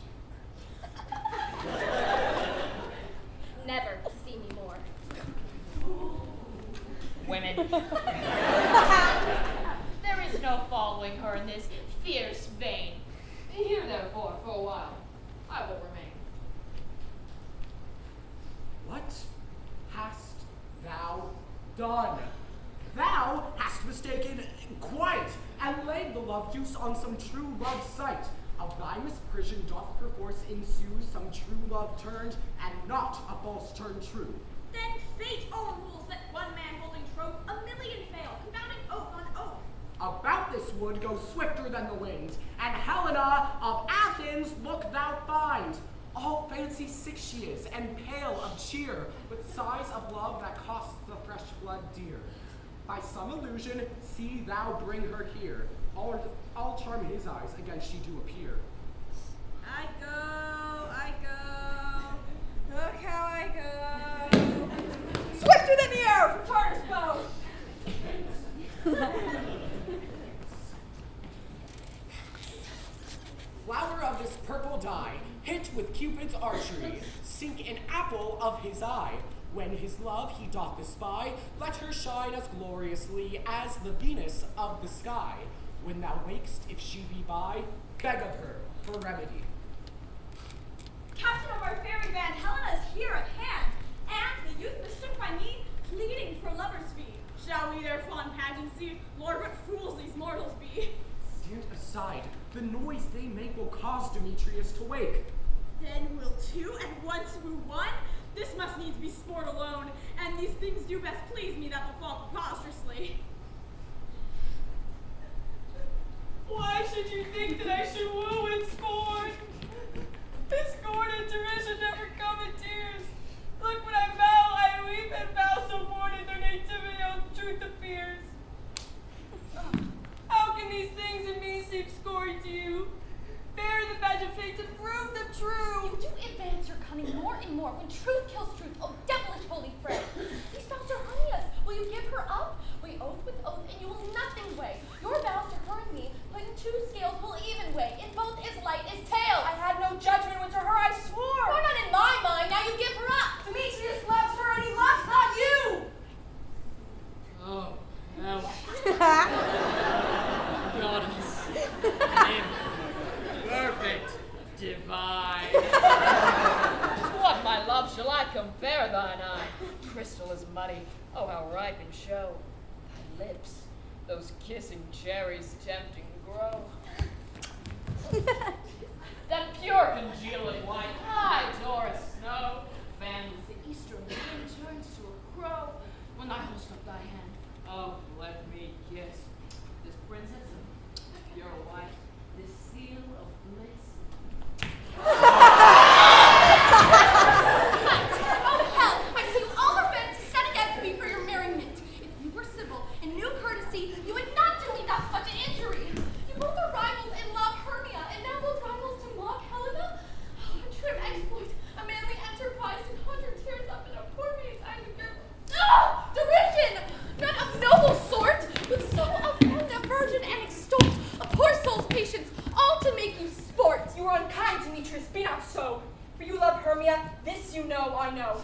Never to see me more. Women. There is no following her in this fierce vein. Here, therefore, for a while, I will remain. What hast thou done? Thou hast mistaken quite, and laid the love juice on some true love sight. Of thy misprision doth perforce ensue some true love turned, and not a false turn true. Then fate overrules that one man holding troth, a million fail, confounding oath on oath. About this wood go swifter than the wind, and Helena of Athens look thou find. All fancy sick she is, and pale of cheer, with sighs of love that costs the fresh blood dear. By some illusion, see thou bring her here. All charm his eyes against she do appear. I go. Look how I go. Swifter than the arrow from Tartar's bow. Flower of this purple dye, hit with Cupid's archery, sink an apple of his eye. When his love he doth espy, let her shine as gloriously as the Venus of the sky. When thou wakest, if she be by, beg of her for remedy. Captain of our fairy band, Helena is here at hand, and the youth mistook by me, pleading for lover's fee. Shall we their fond pageancy? Lord, what fools these mortals be! Stand aside, the noise they make will cause Demetrius to wake. Then will two at once woo one? This must needs be sport alone, and these things do best please me that will fall preposterously. Why should you think that I should woo and scorn? This scorn and derision never come in tears. Look when I vow, I weep and vow so born in their nativity on truth appears. How can these things in me seem scorn to you? Bear the badge of faith and prove them true. You do advance your cunning more and more when truth kills truth, oh devilish holy friend. These vows are Hermia's. Will you give her up? We oath with oath, and you will nothing weigh. Your vows to her and me, put in two scales, will even weigh. In both is light, is tails. I had no judgment when to her I swore. You're not in my mind, now you give her up. Demetrius loves her and he loves not you. Oh, no. Goddess. Nymph. Perfect. Divine. What, my love, shall I compare thine eye? Crystal is muddy. Oh, how ripe in show. Thy lips, those kissing cherries tempting to grow. That pure congealing white, high Taurus snow, fanned with the eastern wind turns to a crow. When thou holdst up thy hand, oh, let me kiss this princess of pure white, this seal of bliss. Oh hell, I see you all are bent to set against me for your merriment. If you were civil and knew courtesy, you would not do me thus much an injury. You both are rivals in love, Hermia, and now both rivals to mock Helena? Oh, a trim exploit, a manly enterprise to conjure tears up in a poor maid's eyes again. Ah! Derision! Not of noble sort, but so offend a virgin and extort a poor soul's patience, all to make you sport. You are unkind, Demetrius, be not so. For you love Hermia, this you know, I know.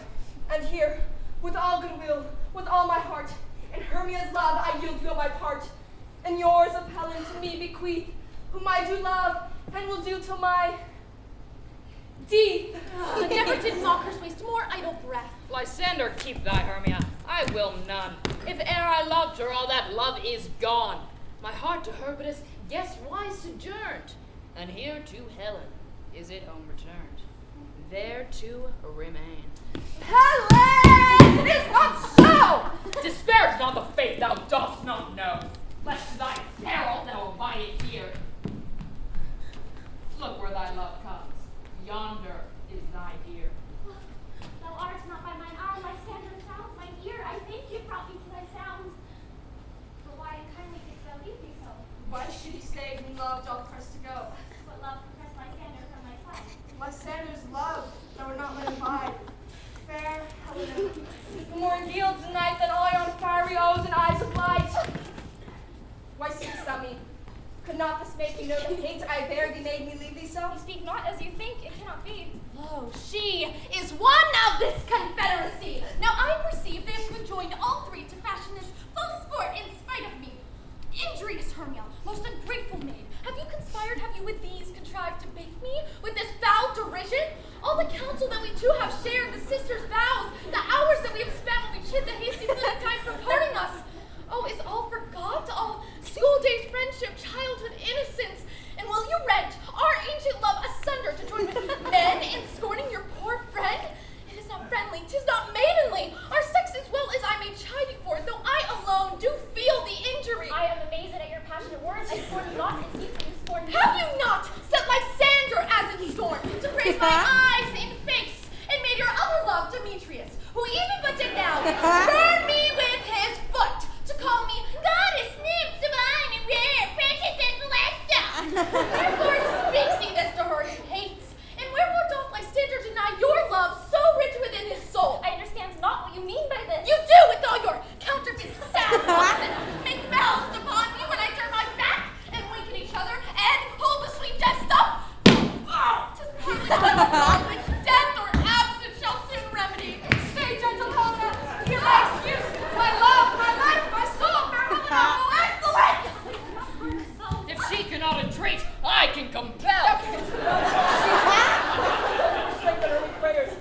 And here, with all goodwill, with all my heart, in Hermia's love I yield you my part. And yours of Helen to me bequeath, whom I do love, and will do till my death. Never did mockers waste more idle Lysander, keep thy Hermia. I will none. If e'er I loved her, all that love is gone. My heart to her but is guess why sojourned, and here to Helen is it home returned, there to remain. Helen! It is not so! Disparage not the fate thou dost not know, lest to thy peril thou abide it here. Look where thy love comes, yonder is thy dear. Thou art not by mine eye, Lysander sounds mine ear. I thank you brought me to thy sound. But why unkindly didst thou leave me so? Why should he stay whom love doth press to go? What love pressed Lysander from my side? Lysander's love, thou would not let him bide. Fair Helena, who more yields a night than eye on fiery O's and eyes of light. Why seekest thou me? Could not this make you know the hate I bear thee made me leave thee so? You speak not as you think, it cannot be. Oh, she is one of this confederacy. Now I perceive they have conjoined all three to fashion this false sport in spite of me. Injurious Hermia, most ungrateful maid, have you conspired, have you with these contrived to bait me with this foul derision? All the counsel that we two have shared, the sisters' vows, the hours that we have spent when we chid the hasty foot of time for parting us. Oh, is all forgot? All school days friendship, childhood innocence? And will you rent our ancient love asunder to join with men in scorning your poor friend? It is not friendly, 'tis not maidenly. Our sex as well as I may chide you for, though I alone do feel the injury. I am amazed at your passionate words. I scorn not as you scorn me. Have you not set Lysander as in scorn to praise my eyes and face, and made your other love, Demetrius, who even but did now spurn me with his foot, to call me goddess, nymph, divine, and rare, precious and celestial? Wherefore speaks he this to her he hates? And wherefore doth Lysander deny your love so rich within his soul? I understand not what you mean by this. You do with all your counterfeit sad looks and make mouths upon me when I turn my back and wink at each other and hold the sweet jest up. Tis partly but not which death or absence shall soon remedy. Stay, gentle Helena, hear my excuse. My love, my life, my soul, fair Helena, oh excellent! If she cannot entreat, I can compel. Strengthen early prayers.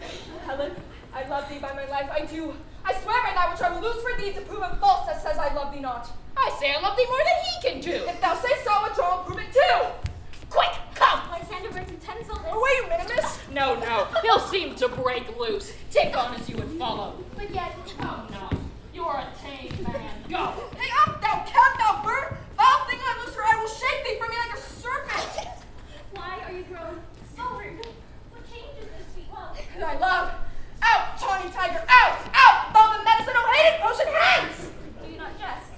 Helen, I love thee by my life, I do. I swear by that which I will lose for thee to prove it false that says I love thee not. I say I love thee more than he can do. If thou say so, a draw will prove it too. Quick, come! Lysander brings utensils. Oh, wait a minute, miss. No, he'll seem to break loose. Take on as you would follow. But yet, Come not. You are a tame man. Go. Hang up, thou cat, thou bird! Foul thing I loose for, I will shake thee from me like a serpent. why are you grown so rude? What changes this sweet love? Thy love. Out, tawny tiger, out, out! Foul the medicine, oh hated potion, hence! Do you not jest?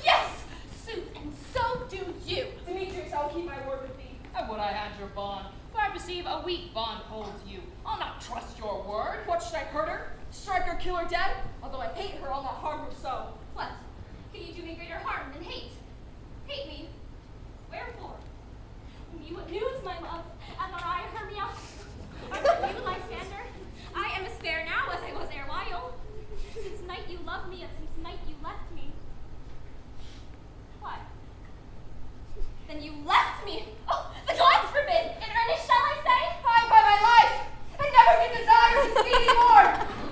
Yes, sooth, and so do you. Demetrius, I will keep my word with thee. I would I had your bond, for I perceive a weak bond holds you. I'll not trust your word. What should I hurt her? Strike her, kill her dead? Although I hate her, I'll not harm her so. What? Can you do me greater harm than hate? Hate me? Wherefore? You abuse my love, am I, Hermia? Are you, Lysander? I am as fair now as I was erewhile. Since night you loved me, and since night you left me. What? Then you left me! Oh, the gods forbid! In earnest shall I say? I, by my life, I never can desire to see thee more.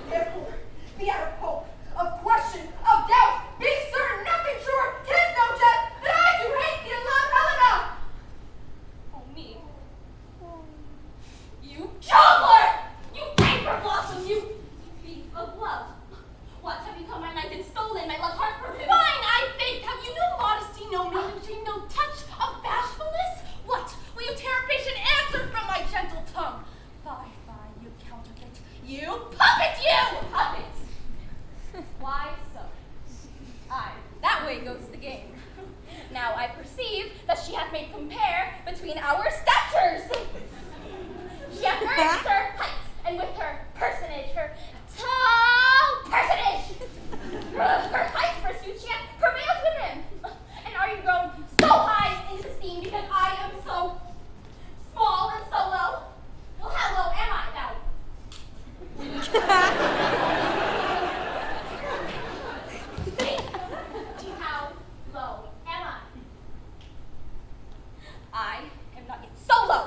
Therefore, be out of hope, of question, of doubt. Be certain, nothing sure, 'tis no jest, that I do hate thee and love Helena. Oh, me. You juggler! You paper blossom! You thief of love! What, have you come my night and stolen my love's heart from him? Fine, I think! Have you no modesty, no maiden shame, no touch of bashfulness? What, will you tear a patient answer from my gentle tongue? Fie, you counterfeit! You puppet, you! Puppet! Why so? Aye, that way goes the game. Now I perceive that she hath made compare between our statures. She hath urged her height, and with her personage, her tall personage. Her height, forsooth, she hath prevailed with him. And are you grown so high in his esteem because I am so small and so low? Well, how low am I now? How low am I? I am not yet so low,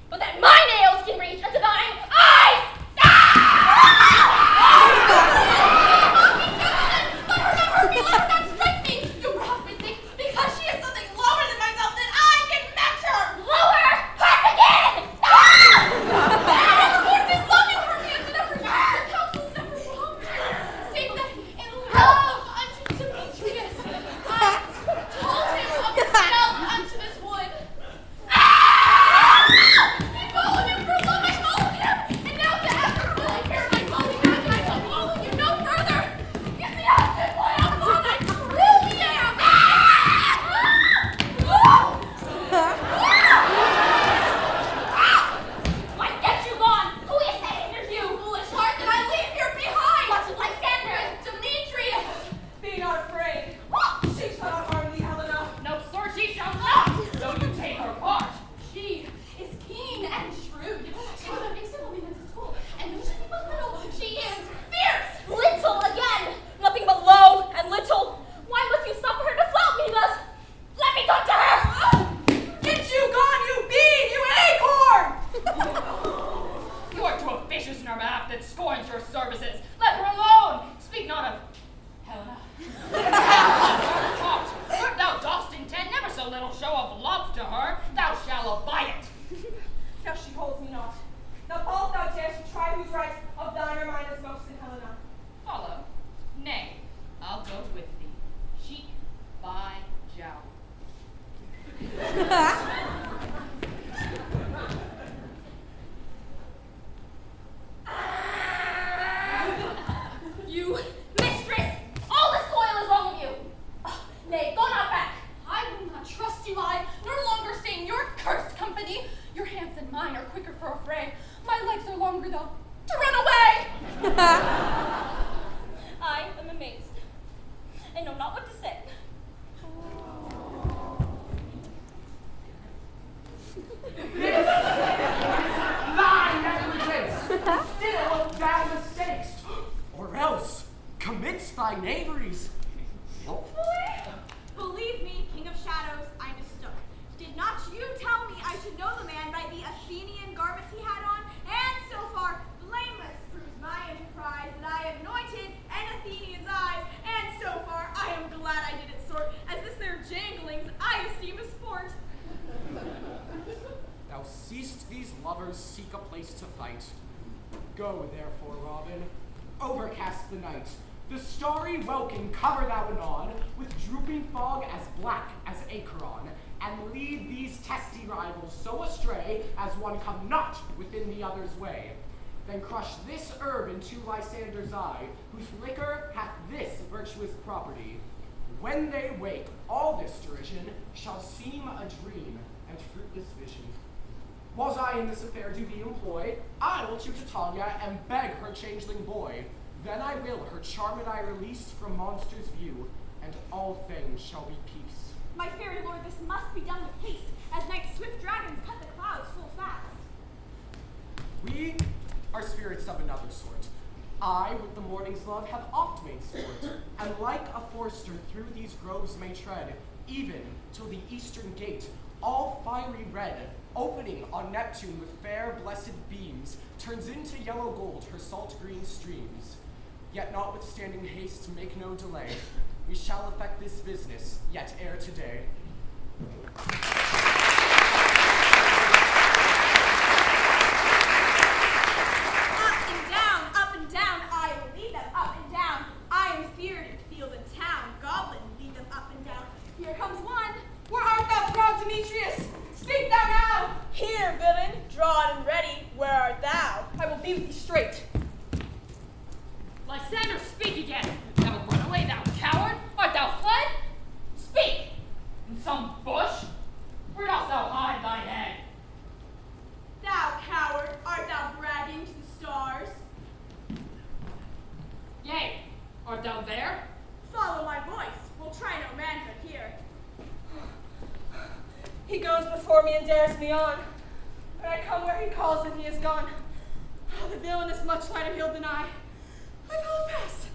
but that my nails can reach unto thine eyes! Ah! creatures in her mouth that scorns your services. Let her alone. Speak not of Helena. For thou dost intend never so little show of love to her, thou shalt abide it. Now she holds me not. Now both thou darest to try whose right of thine or mine is most in Helena. Follow. Nay, I'll go with thee. Cheek by jowl. You mistress! All this toil is wrong with you! Nay, go not back! I will not trust you, I no longer stay in your cursed company. Your hands and mine are quicker for a fray. My legs are longer, though, to run away! I am amazed, and know not what to say. Thy negligence! Still thou mistakest, or else commits thy knaveries. Hopefully? Believe me, King of Shadows, I mistook. Did not you tell me I should know the man by the Athenian garments he had on? And so far, blameless proves my enterprise that I have anointed an Athenian's eyes. And so far, I am glad I did it sort, as this their janglings I esteem a sport. Thou seest these lovers seek a place to fight. Go, therefore, Robin, overcast the night. The starry welkin cover thou anon, with drooping fog as black as Acheron, and lead these testy rivals so astray as one come not within the other's way. Then crush this herb into Lysander's eye, whose liquor hath this virtuous property. When they wake, all this derision shall seem a dream and fruitless vision. Was I in this affair do be employed, I will to Titania and beg her changeling boy. Then I will her charmed eye release from monsters' view, and all things shall be peace. My fairy lord, this must be done with haste, as night's swift dragons cut the clouds full fast. We are spirits of another sort. I, with the morning's love, have oft made sport, and like a forester through these groves may tread, even till the eastern gate, all fiery red, opening on Neptune with fair blessed beams, turns into yellow gold her salt green streams. Yet notwithstanding haste, make no delay. We shall effect this business, yet ere today. Up and down, I will lead them up and down. I am feared in field and town. Goblin, lead them up and down. Here comes one. Where art thou, proud Demetrius? Speak thou now. Here, villain, drawn and ready. Where art thou? I will be with thee straight. Lysander, speak again. Thou run away, thou coward. Art thou fled? Speak. In some bush? Where dost thou hide thy head? Thou coward, art thou bragging to the stars? Yea, art thou there? Follow my voice. We'll try no manhood here. He goes before me and dares me on. But I come where he calls and he is gone. Oh, the villain is much lighter heeled than I. I follow fast.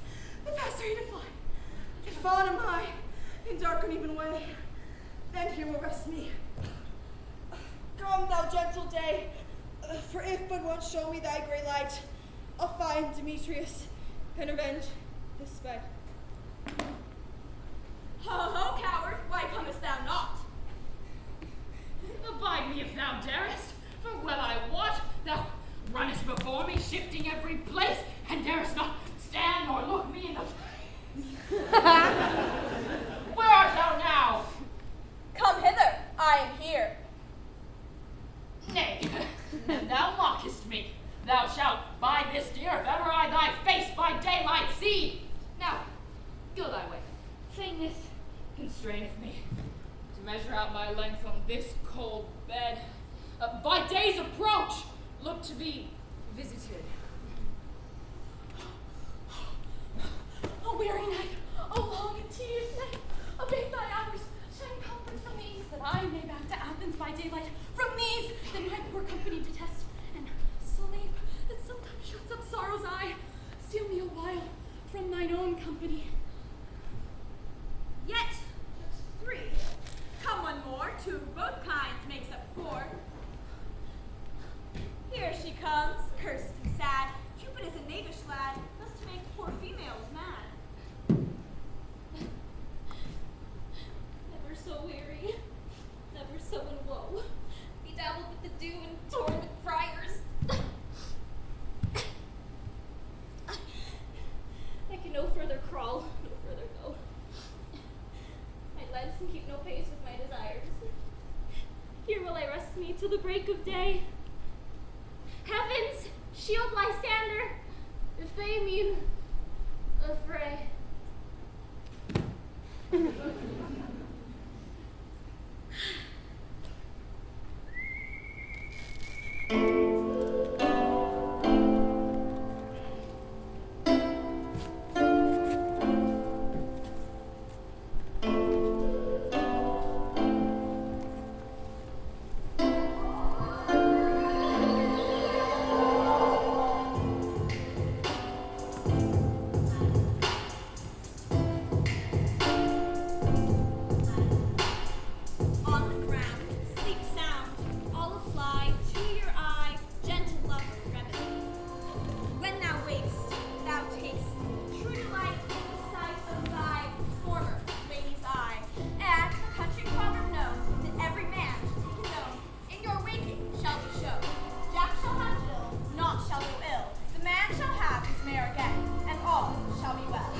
The faster he to fly. Yet fallen am I, in dark uneven way. Then here will rest me. Come, thou gentle day, for if but once show me thy grey light, I'll find Demetrius and avenge this spite. Ho, ho, coward, why comest thou not? Abide me if thou darest, for well I wot thou runnest before me, shifting every place, and darest not stand nor look me in the face. Where art thou now? Come hither, I am here. Nay, thou mockest me. Thou shalt buy this deer if ever I thy face by daylight see. Now, go thy way. Faintness constraineth me to measure out my length on this cold bed. By day's approach, look to be visited. A weary night, a long and tedious night. Abate thy hours, shine comfort from these, that I may back to Athens by daylight. From these, that my poor company detest, and sleep that sometimes shuts up sorrow's eye. Steal me a while from mine own company. Yet, three. Come one more, two both kinds makes up four. Here she comes, cursed and sad, shield Lysander, if they mean a fray. On the ground, sleep sound, all apply to your eye, gentle lover remedy. When thou wakest, thou takest true delight in the sight of thy former lady's eye. And the country proverb knows that every man should take his own, in your waking shall be shown. Jack shall have Jill, naught shall go ill. The man shall have his mare again, and all shall be well.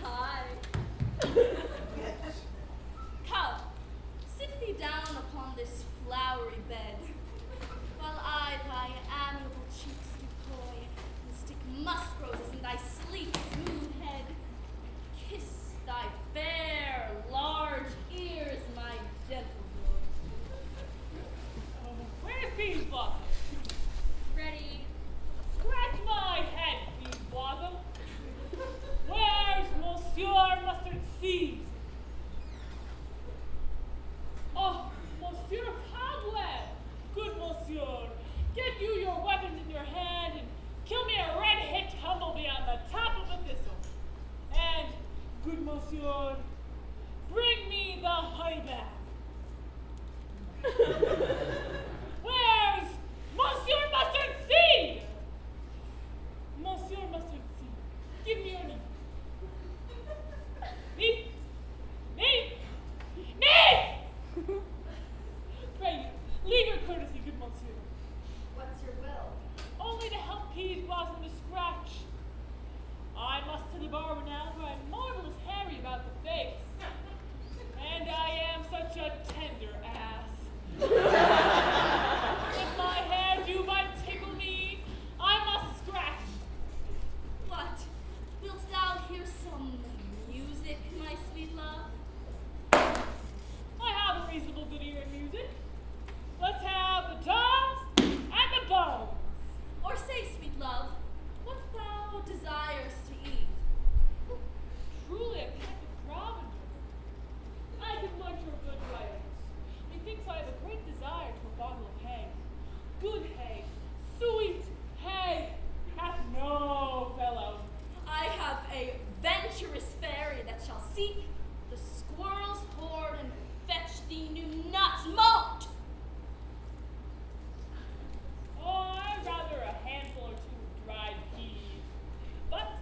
Hi. Come, sit thee down upon this flowery bed, while I thy amiable cheeks do coy, and stick musk roses in thy sleek, smooth head. Kiss thy fair, large ears, my gentle boy. Where's Bees Blossom? Ready? Scratch my head, Bees Blossom. Where's Monsieur Mustard Seed? Oh, Monsieur Cobweb! Good Monsieur, get you your weapons in your hand and kill me a red-hit humblebee on the top of a thistle. And, good Monsieur, bring me the honey bath. Where's Monsieur Mustard Seed? Monsieur Mustard Seed, give me your name. Neat! Neat! Neat! Pray you, leave your courtesy, good Monsieur. What's your will? Only to help Peas Blossom to scratch. I must to the barber now, for I'm marvelous hairy about the face. And I am such a tender ass. If my hair do but tickle me, I must scratch. What? Wilt thou hear some music, my sweet love? I have a reasonable good ear in music. Let's have the toms and the bones. Or say, sweet love, what thou desires to eat? Truly a peck of provender. I can munch your good writings. Methinks I have a great desire to a bottle of hay. Good hay, sweet hay, hath no fellow. I have a venturous fairy that shall seek the squirrel's hoard and fetch thee new nuts moat. Oh, I'd rather a handful or two of dried peas. But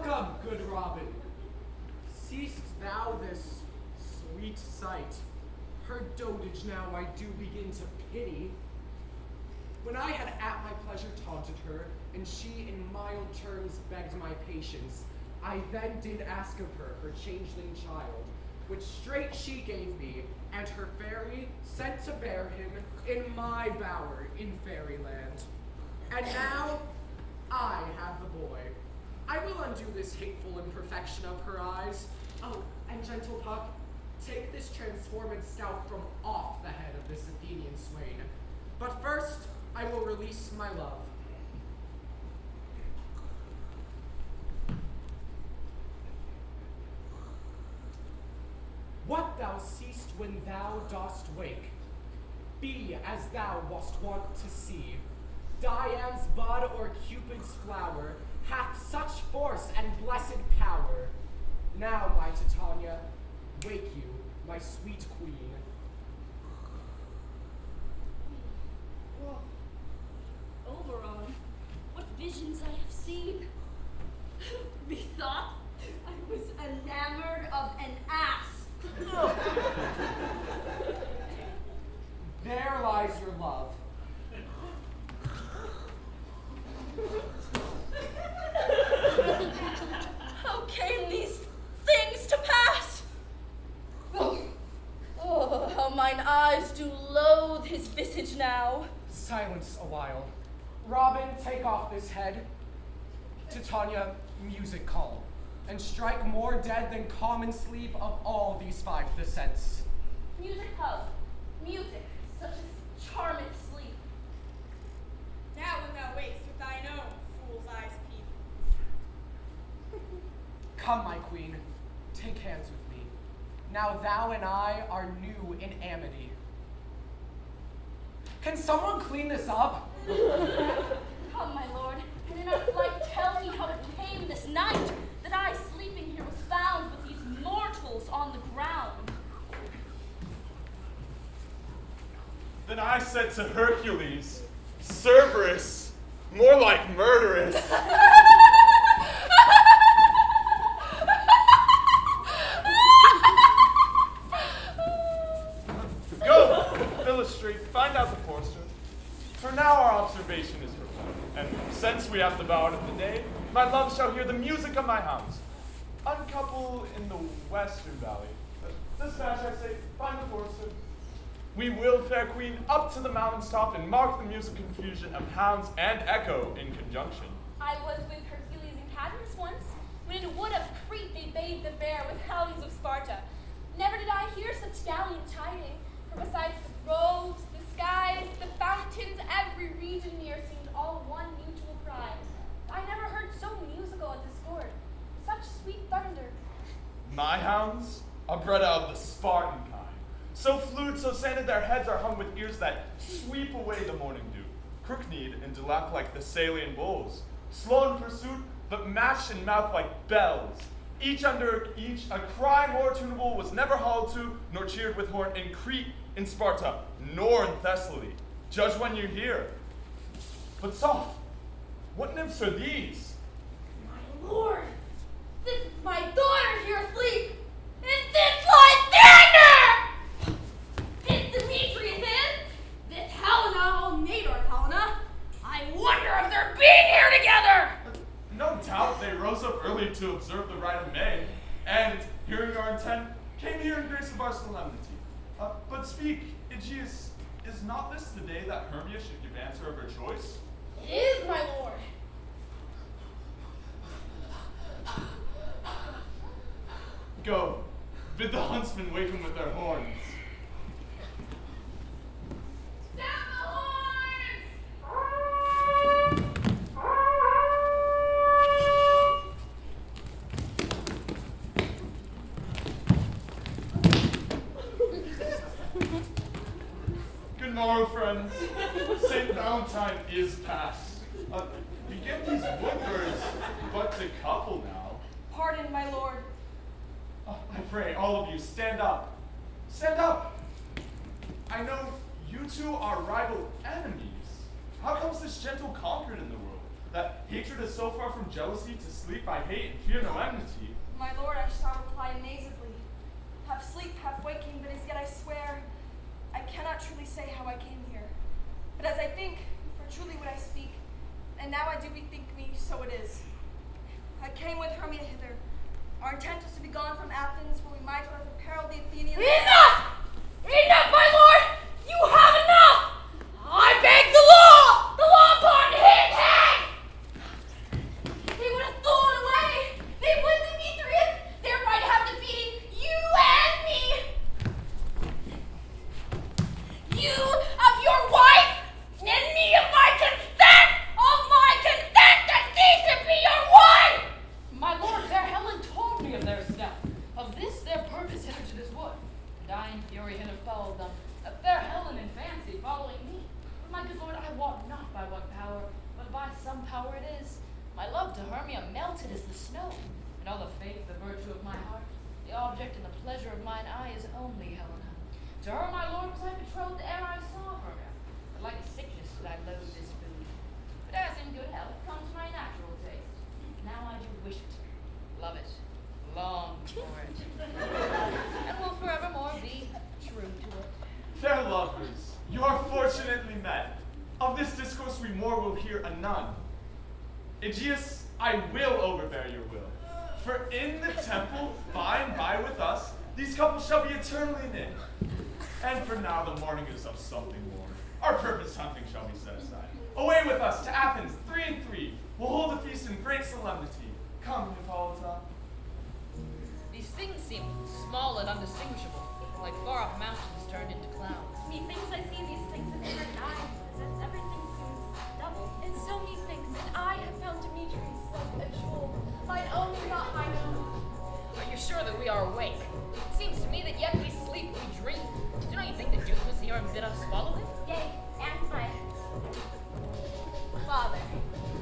Welcome, good Robin. Seest thou this sweet sight? Her dotage now I do begin to pity. When I had at my pleasure taunted her, and she in mild terms begged my patience, I then did ask of her changeling child, which straight she gave me, and her fairy sent to bear him in my bower in fairyland. And now I have the boy. I will undo this hateful imperfection of her eyes. Oh, and gentle Puck, take this transformed scalp from off the head of this Athenian swain. But first, I will release my love. What thou seest when thou dost wake, be as thou wast wont to see. Dian's bud or Cupid's flower hath such force and blessed power. Now, my Titania, wake you, my sweet queen. Oberon, what visions I have seen. Methought I was enamored of an ass. There lies your love. How came these things to pass? Oh, how mine eyes do loathe his visage now. Silence a while. Robin, take off this head. Titania, music calm, and strike more dead than common sleep of all these 5 the sense. Music, ho. Music, such as charming sleep. Now when thou wakest with thine own fool's eyes peep. Come, my queen, take hands with me. Now thou and I are new in amity. Can someone clean this up? Come, my lord, and in our flight tell me how it came this night that I sleeping here was found with these mortals on the ground. Then I said to Hercules, Cerberus, more like murderous. Go, Philostrate, find out the forester. For now our observation is performed, and since we have devoured of the day, my love shall hear the music of my hounds. Uncouple in the western valley. Dispatch, I say, find the forester. We will, fair queen, up to the mountain's top and mark the music confusion of hounds and echo in conjunction. I was with Hercules and Cadmus once, when in a wood of Crete they bathed the bear with hounds of Sparta. Never did I hear such gallant chiding, for besides the groves, the skies, the fountains, every region near seemed all one mutual cry. I never heard so musical a discord, such sweet thunder. My hounds are bred out of the Spartan kind. So flued, so sanded, their heads are hung with ears that sweep away the morning dew, crook-kneed and dilap like Thessalian bulls, slow in pursuit, but matched in mouth like bells. Each under each, a cry more tunable was never hauled to, nor cheered with horn in Crete, in Sparta, nor in Thessaly. Judge when you hear. But soft, what nymphs are these? My lord, this is my daughter here asleep, and this lies thunder! This Demetrius is, this Helena, all Nador Helena. I wonder if they're being here together! No doubt they rose up early to observe the rite of May, and, hearing our intent, came here in grace of our solemnity. But speak, Aegeus, is not this the day that Hermia should give answer of her choice? It is, my lord. Go, bid the huntsmen waken with their horns. Down the horns! Good morrow, friends. St. Valentine is past. You get these woodbirds but to couple now. Pardon, my lord. I pray, all of you, stand up. Stand up. I know you two are rival enemies. How comes this gentle conquered in the world, that Hatred is so far from jealousy, to sleep I hate and fear no enmity. My lord, I shall reply amazedly. Half sleep, half waking, but as yet I swear, I cannot truly say how I came here. But as I think, for truly would I speak, and now I do bethink me, so it is. I came with Hermia hither. Our intent was to be gone from Athens, where we might have apparelled the Athenians. Enough! Enough, my lord! You have enough! I beg the law! The law upon his head! They would have thrown away. They would Demetrius, thereby to have defeated you and me. You of your wife, and me of my consent, that she should be your wife. My lord, fair Helen told me of their step, of this their purpose hither to this wood, and I in fury hither followed them, a fair Helen in fancy following me. But my good lord, I walk not by what power, but by some power it is. My love to Hermia melted as the snow, and all the faith, the virtue of my heart, the object and the pleasure of mine eye is only Helena. To her, my lord, was I betrothed ere I saw Hermia, but like a sickness did I loathe this food. But as in good health comes my natural taste, now I do wish it, love it, long for it, and will forevermore be true to it. Fair lovers, you are fortunately met. Of this discourse we more will hear anon. Aegeus, I will overbear your will. For in the temple, by and by with us, these couples shall be eternally knit. And for now the morning is of something more. Our purpose hunting shall be set aside. Away with us to Athens, 3 and 3. We'll hold a feast in great solemnity. Come, Hippolyta. These things seem small and undistinguishable, like far-off mountains turned into clouds. Methinks I see these things in different eyes, as everything seems double. And so methinks, and I have found Demetrius like a jewel, mine own and not mine own. Are you sure that we are awake? It seems to me that yet we sleep, we dream. Do not you think the Duke was here and bid us follow him? Yea, and my father.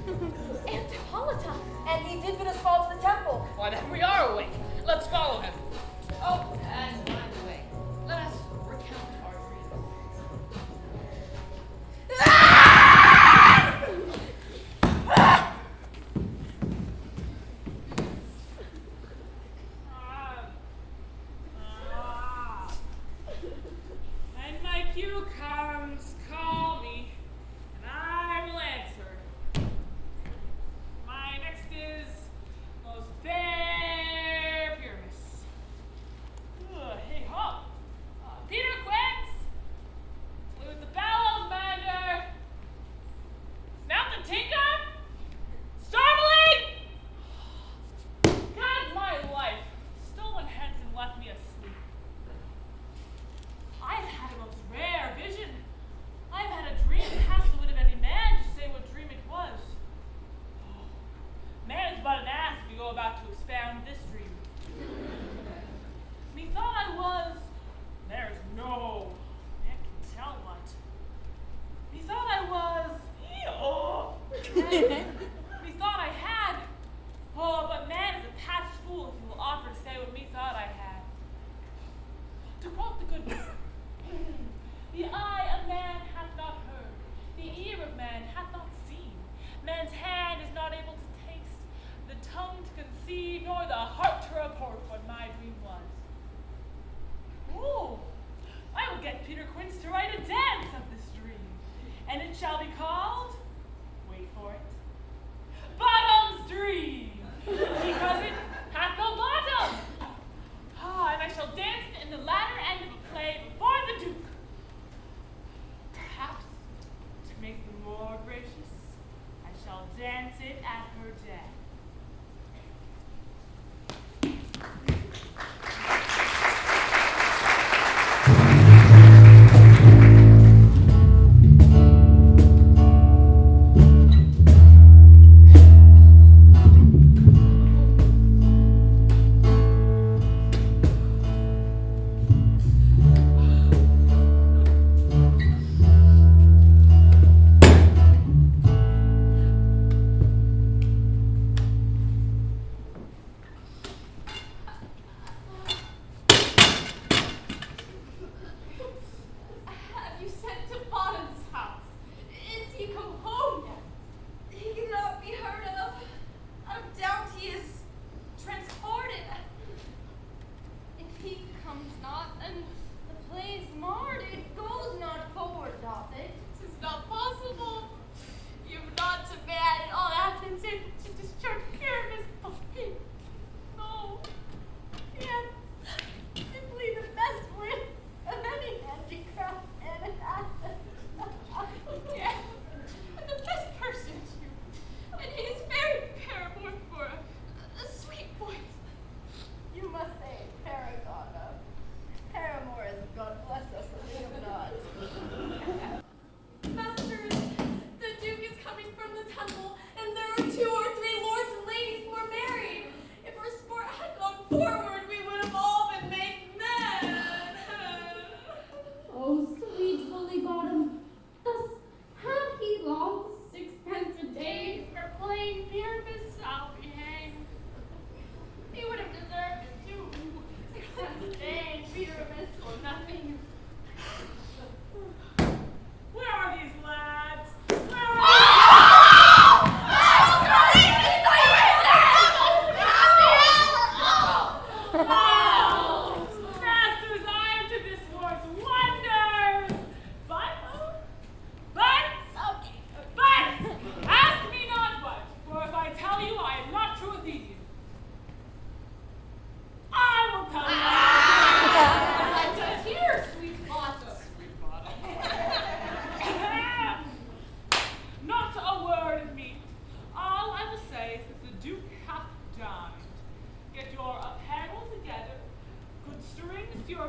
And Hippolyta, and he did bid us fall to the temple. Why then we are awake. Let's follow him. Oh, and by the way, let us recount our And my cue comes, call me, and I will answer. My next is most fair Pyramus. Hey ho! Peter Quince! Salute the bellows, Mander! Snout the tinker! Starveling! God's my life! Stolen hence and left me asleep. I've had a most rare vision. I've had a dream past the wit of any man to say what dream it was. Man is but an ass if you go about to expound this dream. Methought I was, there's no man can tell what. Methought I was, methought I had, but man is a patched fool if he will offer to say what methought I had. To quote the good book, the eye of man hath not heard, the ear of man hath not seen, man's hand is not able to taste, the tongue to conceive, nor the heart to report what my dream was. Ooh, I will get Peter Quince to write a dance of this dream, and it shall be called, wait for it, Bottom's Dream, because it hath no bottom. And I shall dance it in the latter end of a play before the Duke. Perhaps, to make them more gracious, I shall dance it at her death.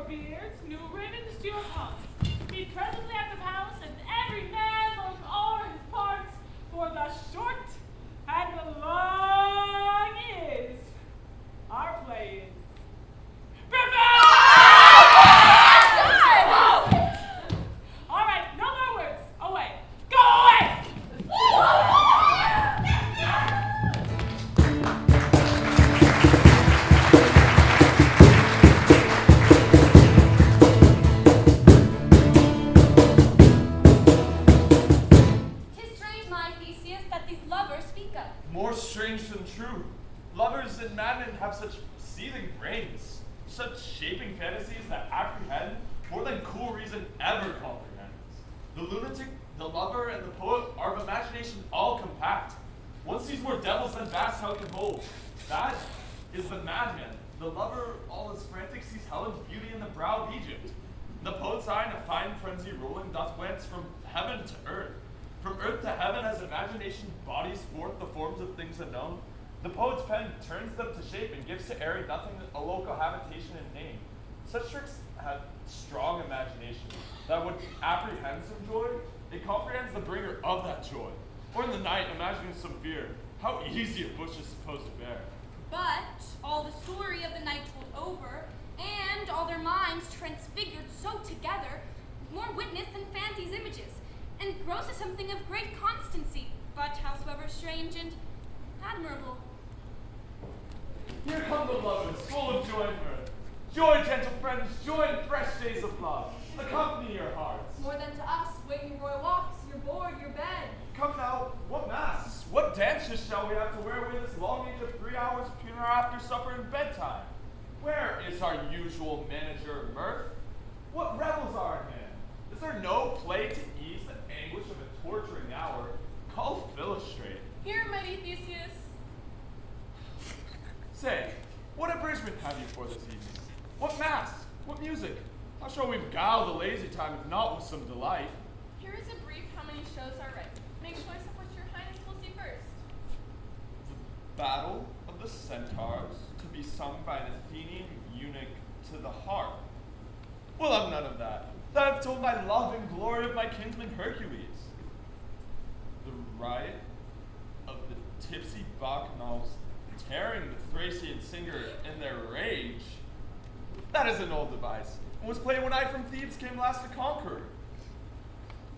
beards, new ribbons to your pumps. Meet presently at the palace, and every man look o'er his parts, for the short and the long is our play is. All right, no more words. Away. Go away! Tis strange, my Theseus, that these lovers speak of. More strange than true. Lovers and madmen have such seething brains, such shaping fantasies that apprehend more than cool reason ever comprehends. The lunatic, the lover, and the poet are of imagination all compact. One sees more devils than vast hell can hold. That is the madman. The lover, all his frantic, sees Helen's beauty in the brow of Egypt. The poet's eye in a fine frenzy rolling doth glance from heaven to earth. From earth to heaven as imagination bodies forth the forms of things unknown. The poet's pen turns them to shape and gives to airy nothing a local habitation and name. Such tricks have strong imagination that would apprehend some joy, it comprehends the bringer of that joy. Or in the night, imagining some fear, how easy a bush is supposed to bear. But all the story of the night told over, and all their minds transfigured so together, more witness than fancy's images, and grows to something of great constancy, but howsoever strange and admirable. Here come the lovers, full of joy and mirth. Joy, gentle friends, joy in fresh days of love. Accompany your hearts. More than to us, waiting royal walks, your board, your bed. Come now, what masks, what dances shall we have to wear away this long age of 3 hours between our after supper and bedtime? Where is our usual manager of mirth? What revels are in hand? Is there no play to ease the anguish of a torturing hour? Call Philostrate. Here, mighty Theseus. Say, what abridgment have you for this evening? What mass? What music? How shall we beguile the lazy time if not with some delight? Here is a brief how many shows are ready. Make choice of which your highness will see first. The Battle of the Centaurs, to be sung by an Athenian eunuch to the harp. We'll have none of that. That I've told my love and glory of my kinsman Hercules. The riot of the tipsy bacchanals tearing the Thracian singer in their rage. That is an old device. It was played when I from Thebes came last to conquer.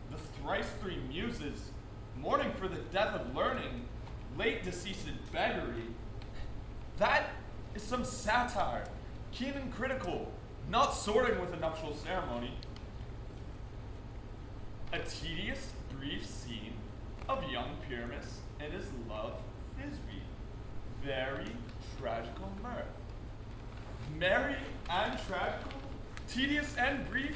The thrice three muses, mourning for the death of learning, late deceased beggary. That is some satire, keen and critical, not sorting with a nuptial ceremony. A tedious, brief scene of young Pyramus and his love Thisbe. Very tragical mirth. Merry and tragical, tedious and brief,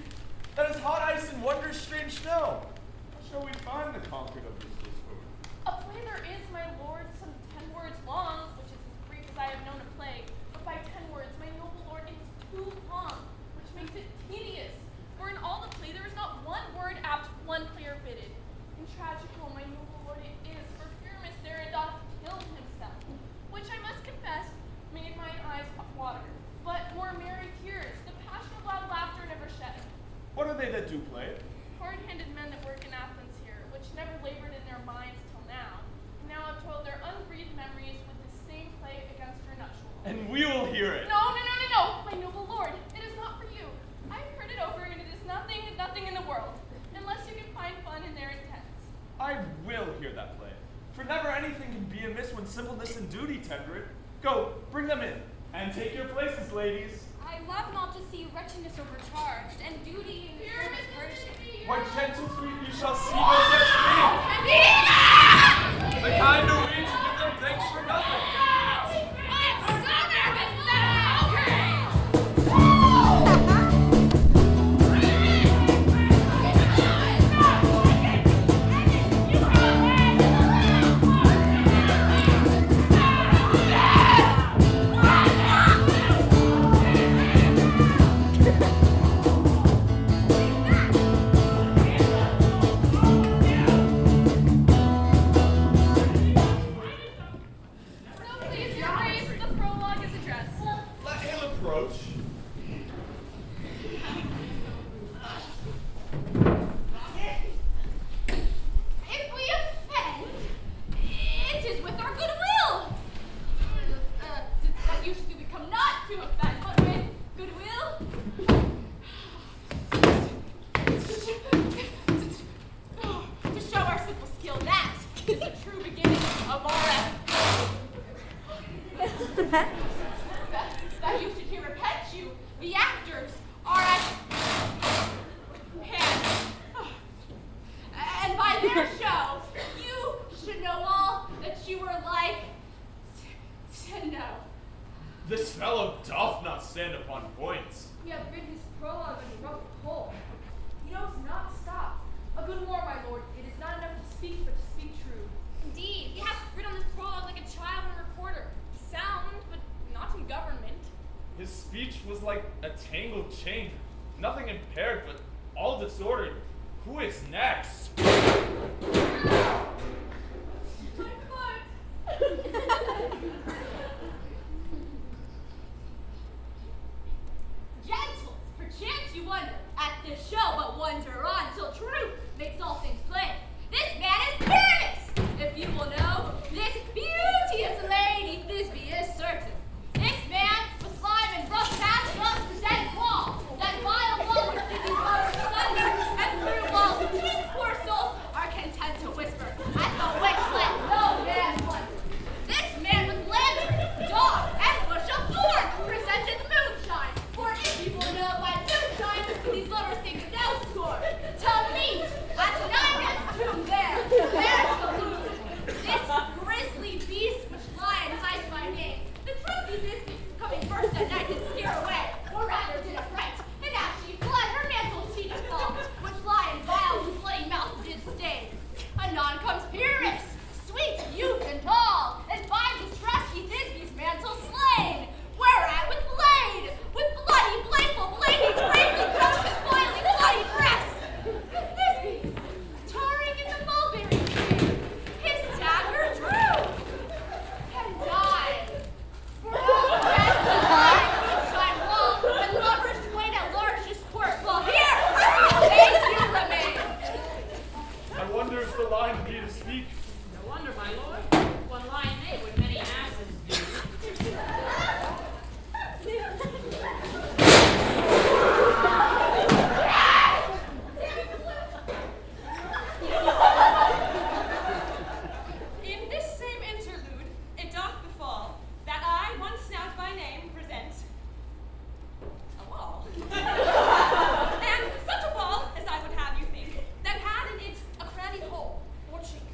that is hot ice and wondrous strange snow. How shall we find the concord of this discord? A play there is, my lord, some 10 words long, which is as brief as I have known a play. But by 10 words, my noble lord, it is too long, which makes it tedious. For in all the play there is not one word apt, one player fitted. And tragical, my noble lord, it is, for Pyramus therein doth kill himself, which I must confess made mine eyes water. But more merry tears, the passion of loud laughter never shed. What are they that do play it? Hard-handed men that work in Athens here, which never labored in their minds till now, and now have toiled their unbreathed memories with the same play against her nuptial. And we will hear it. No, my noble lord, it is not for you. I've heard it over, and it is nothing in the world, unless you can find fun in their intents. I will hear that play, for never anything can be amiss when simpleness and duty tender it. Go, bring them in, and take your places, ladies. I love not to see wretchedness overcharged, and duty in the service furnishing. What gentle sweet you shall see no such thing. The kind are we to give them thanks for nothing. That you should hear repent you. The actors are at hand. And by their show, you should know all that you were like to know. This fellow doth not stand upon points. We have written his prologue in a rough coal. He knows not to stop. A good war, my lord. It is not enough to speak, but to speak true. Indeed, he hath written this prologue like a child and a reporter. Sound, but not in government. His speech was like a tangled chain, nothing impaired, but all disordered. Who is next? Gentles, perchance you wonder at this show, but wonder on till truth makes all things plain. This man is Pyramus! If you will know, this beauteous lady Thisbe is certain. This man with slime and rough cast up the dead wall, that vile wall which did these waters asunder, and through walls these poor souls are content to whisper at the witch let no man wonder. This man with lantern, dog, and bush of thorn presented moonshine, for if you will know by moonshine, these lovers think no scorn. To meet at Nina's tomb there to lose. This grisly beast which lie enticed by name, the trusty Thisbe, coming first at night did scare away, or rather did affright, and as she fled, her mantle she did fall, which lion vile whose bloody mouth did stain. Anon comes Pyramus, sweet youth and tall, and finds his trusty Thisbe's mantle slain, whereat with bloody blameful blade he bravely broke his boiling bloody breast. Thisbe, tarring in the mulberry tree, his dagger drew, and died. For all the rest of the time, moonshine wall, and lovers twain at large disport, while here, they do remain. I wonder if the line be to speak. No wonder, my lord. One lion may what many asses do. In this same interlude, it doth befall that I, one snout by name, present a wall. And such a wall as I would have you think, that had in it a cranny hole, or chink,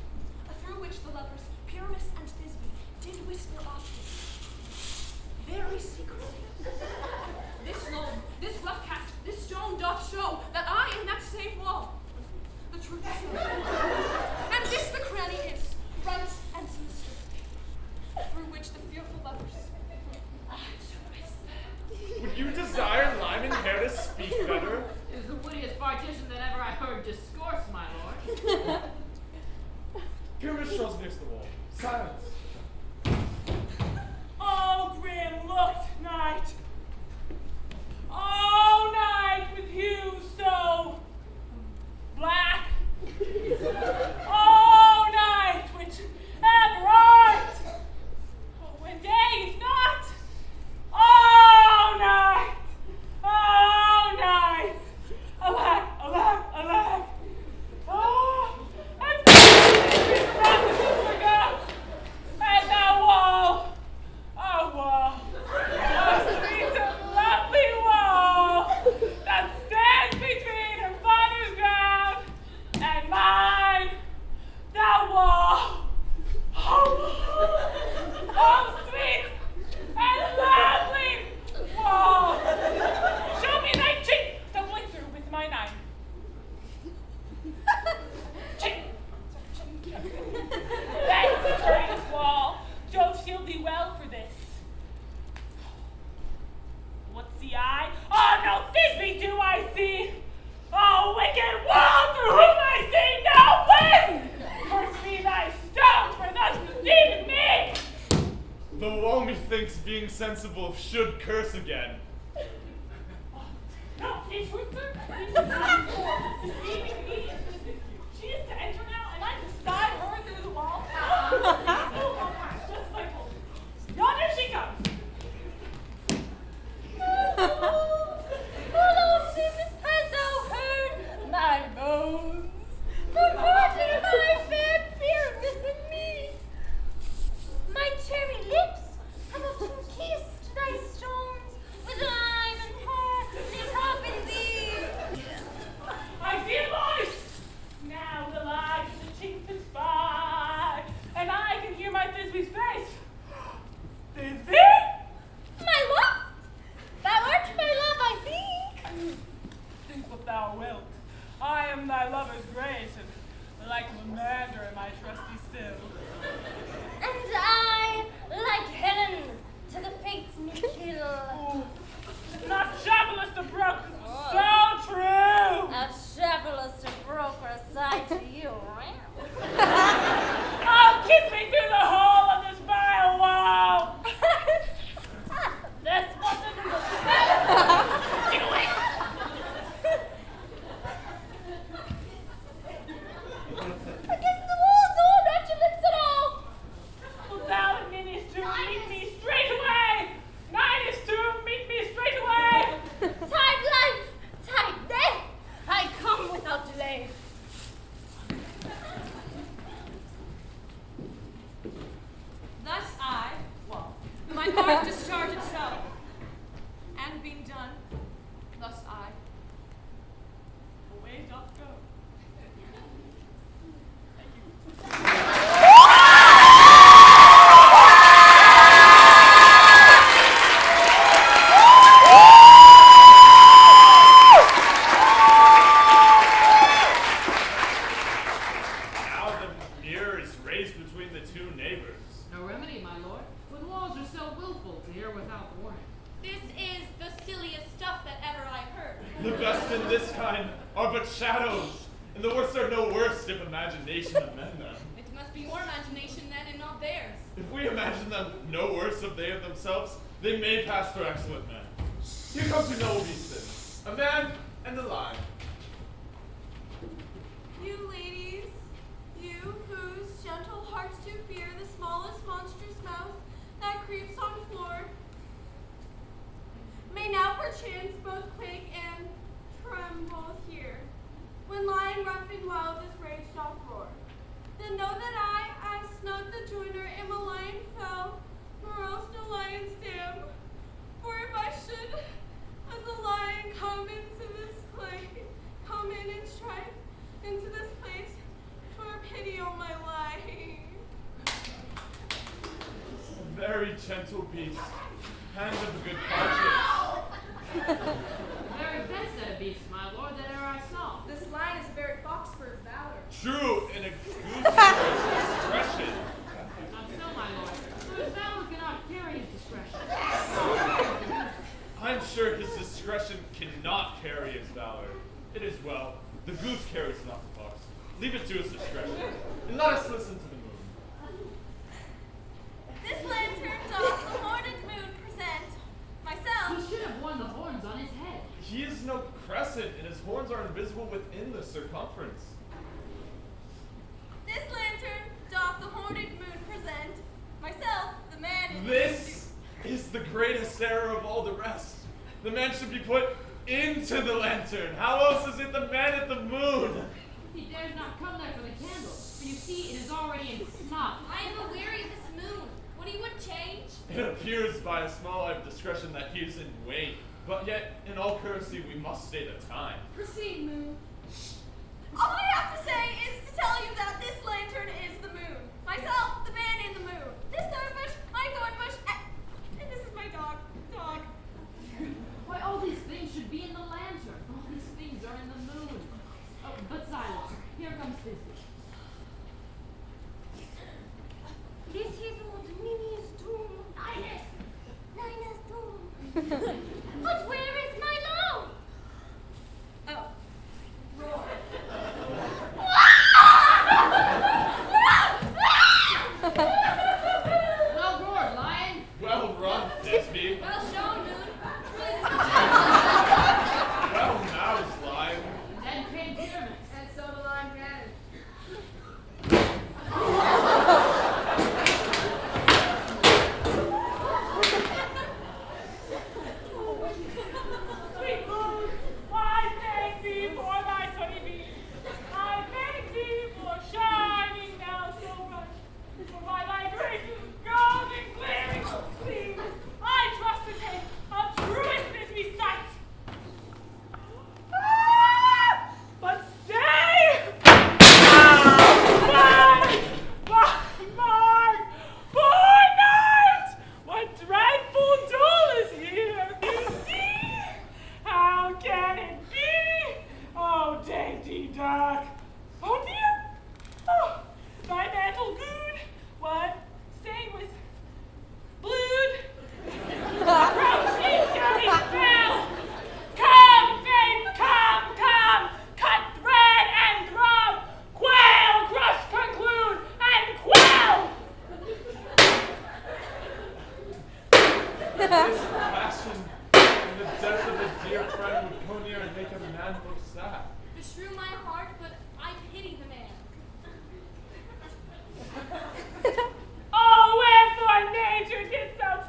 through which the lovers, Pyramus and Thisbe, did whisper often, very secretly. This loam, this rough cast, this stone doth show that I am that same wall. The truth is so. And this the cranny is, front and sinister, through which the fearful lovers Would you desire Lyman hair to speak better? It is the wittiest partition that ever I heard discourse, my lord. Pyramus shows nearest the wall. Silence. Oh, grim looked night. Oh, night with hues so black. Oh, night which ever art. Oh, when day is not. Oh, night. Oh, night. Alack, alack, alack. Oh, I'm forgot. And thou wall. Oh, wall. Oh, sweet and lovely wall that stands between her father's ground and mine. Thou wall. Oh, sweet and lovely wall. Show me thy cheek, doubling through with my knife. Cheek. Thanks, greatest wall. Jove shield thee well for this. What see I? Oh, no Thisbe do I see. Oh, wicked wall through whom I see no bliss. Curse be thy stones for thus deceiving me. The wall, methinks, being sensible, should curse again. No, in truth, sir, deceiving me. She is to enter now, and I to spy her through the wall. Just like hope. Yonder she comes. Hast thou heard my moans? Forgotten my fair Pyramus and me. My cherry lips have often charge discharge itself. And being done, thus I Away doth go. Now the mirror is raised between the two neighbors. No remedy, my lord, when laws are so willful to hear without warning. This is the silliest stuff that ever I heard. The best in this kind are but shadows, and the worst are no worse if imagination amend them. It must be your imagination then and not theirs. If we imagine them no worse of they of themselves, they may pass for excellent men. Here comes who know these things, a man and a lion. You ladies, you whose gentle hearts do fear the smallest monstrous mouth that creeps on floor, may now perchance both quake and tremble here, when lion rough and wild as rage doth roar. Then know that I, as Snug the joiner, am a lion fell, nor else no lion's dam. For if I should, as a lion, come in strife into this place, 'twere pity on my life. Very gentle beast, hand of a good conscience. The very best set of beasts, my lord, that e'er I saw. This lion is very fox for his valor. True, in a goose discretion. Not so, my lord, for his valor cannot carry his discretion. I'm sure his discretion cannot carry his valor. It is well. The goose carries not the fox. Leave it to his discretion. And let us listen to the moon. This lantern doth the horned moon present. Myself, He should have worn the horns on his head. He is no crescent, and his horns are invisible within the circumference. this lantern doth the horned moon present. Myself, the man in This is the greatest error of all the rest. The man should be put into the lantern. How else is it the man at the moon? He dares not come there for the candle, for you see it is already in snuff. I am aweary of this moon. What he would change? It appears by a small eye of discretion that he is in wait, but yet in all courtesy we must state a time. proceed, moon. All I have to say is to tell you that this lantern is the moon. Myself, the man in the moon. This thorn bush, my thorn bush, and this is my dog. Why, all these things should be in the lantern. All these things are in the moon. Oh, but silence. Here comes Thisbe. This is old Minnie's doom. Nina's doom. But where is my love? Oh. Roar. Well roared, lion. Well run, Thisbe. Well shown, moon. Well moused, lion. And then came Pyramus. And so the lion ran. Sweet moon, I thank thee for thy sunny beams. I thank thee for shining now so bright. For by thy graces, golden glaring gleams, I trust to take of truest Thisbe sight. Ah! But stay! My poor night! What dreadful duel is here? You see? How can it be? Oh, dainty duck. Oh, dear. Oh, thy mantle good. What? Stained with blood. Crouching dirty bell. Come, faith, come. Cut thread and throb. Quail, crush, conclude, and quail. This passion and the death of a dear friend would go near and make a man look sad. Beshrew my heart, but I pity the man. Oh, wherefore nature did such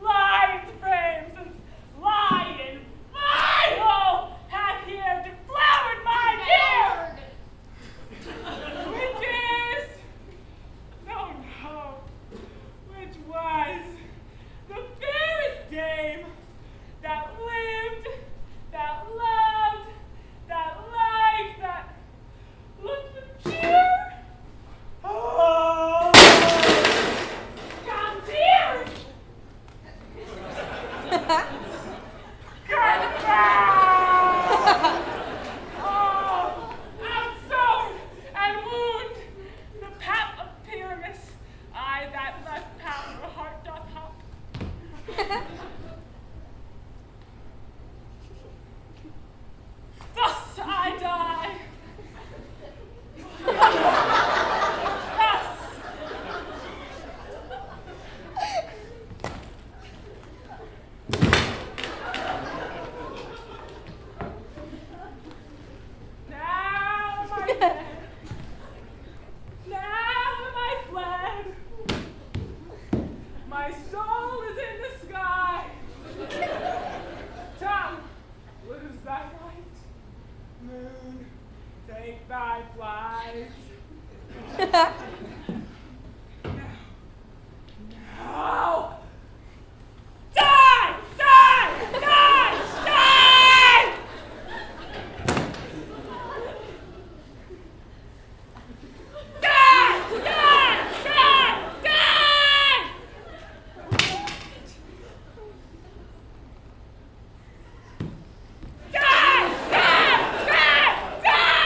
lion's frames and lion vile hath here deflowered my dear, which is, no, which was the that left pound her heart doth hop. Thus I die. Thus. Now am I dead. Now am I fled. My soul is in the sky. Tongue, lose thy light. Moon, take thy flight. Now, die! Die! Die! Die! Die! Die! Die! Die! Die! Die! Die!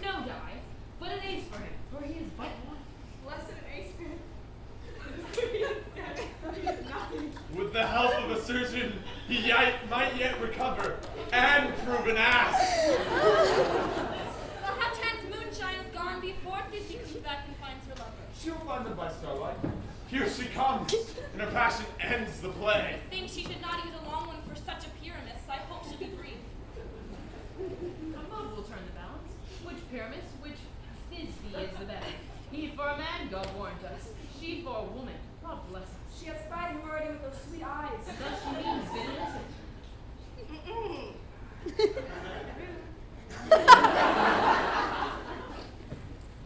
No die, but an ace for him, for he is but one. Less than an ace man. With the help of a surgeon, he might yet recover and prove an ass. Well, how chance moonshine is gone before Thisbe comes back and finds her lover. She'll find them by starlight. Here she comes, and her passion ends the play. I think she should not use a long one for such a Pyramus. I hope she'll be brief. A move will turn the balance. Which Pyramus, which Thisbe is the better. He for a man, God warrant us. She for a woman, God bless us. She has spied him already with those sweet eyes. Thus she means been innocent.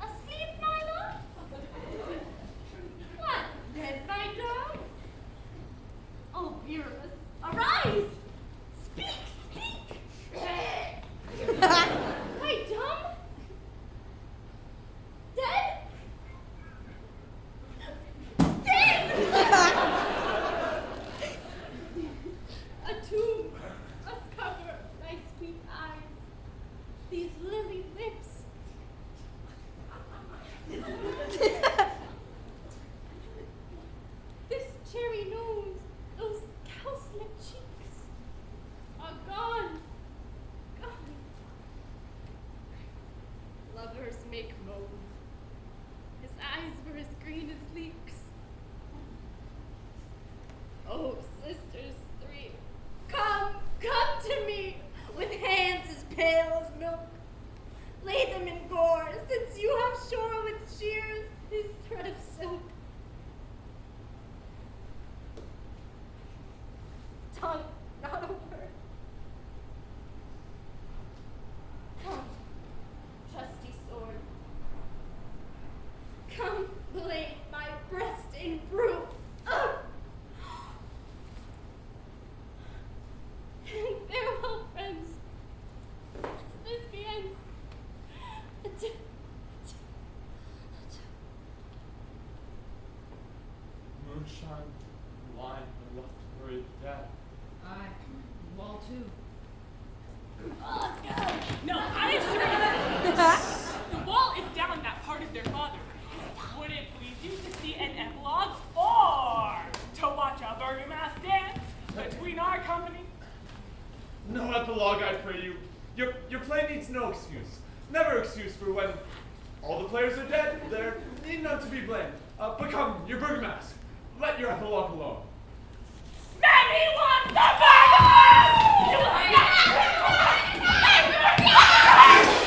Asleep, my love? What, dead thy dog? Oh, Pyramus, arise! Speak, speak! Wait, dumb? Dead? Dead! A tomb must cover thy sweet eyes, these lily lips. This cherry nose, those cowslip cheeks are gone, gone. Lovers make moan. His eyes were as green as leeks. Oh, sisters three, come to me with hands as pale as milk. Lay them in gore, since you have shore with shears his thread of silk. Tongue, not a word. Come, trusty sword. Come, blade my breast in brew. Ugh! Farewell, friends. This ends. Moonshine, wine, and left to bury the dead. Aye, wall too. No, I assure you, the wall is down that part of their father. Would it please you to see an epilogue or to watch a burgomass dance between our company? No epilogue, I pray you. Your play needs no excuse. Never excuse for when all the players are dead. There need none to be blamed. But come, your burgomass. Let your epilogue alone. Mammy wants the burgomass! You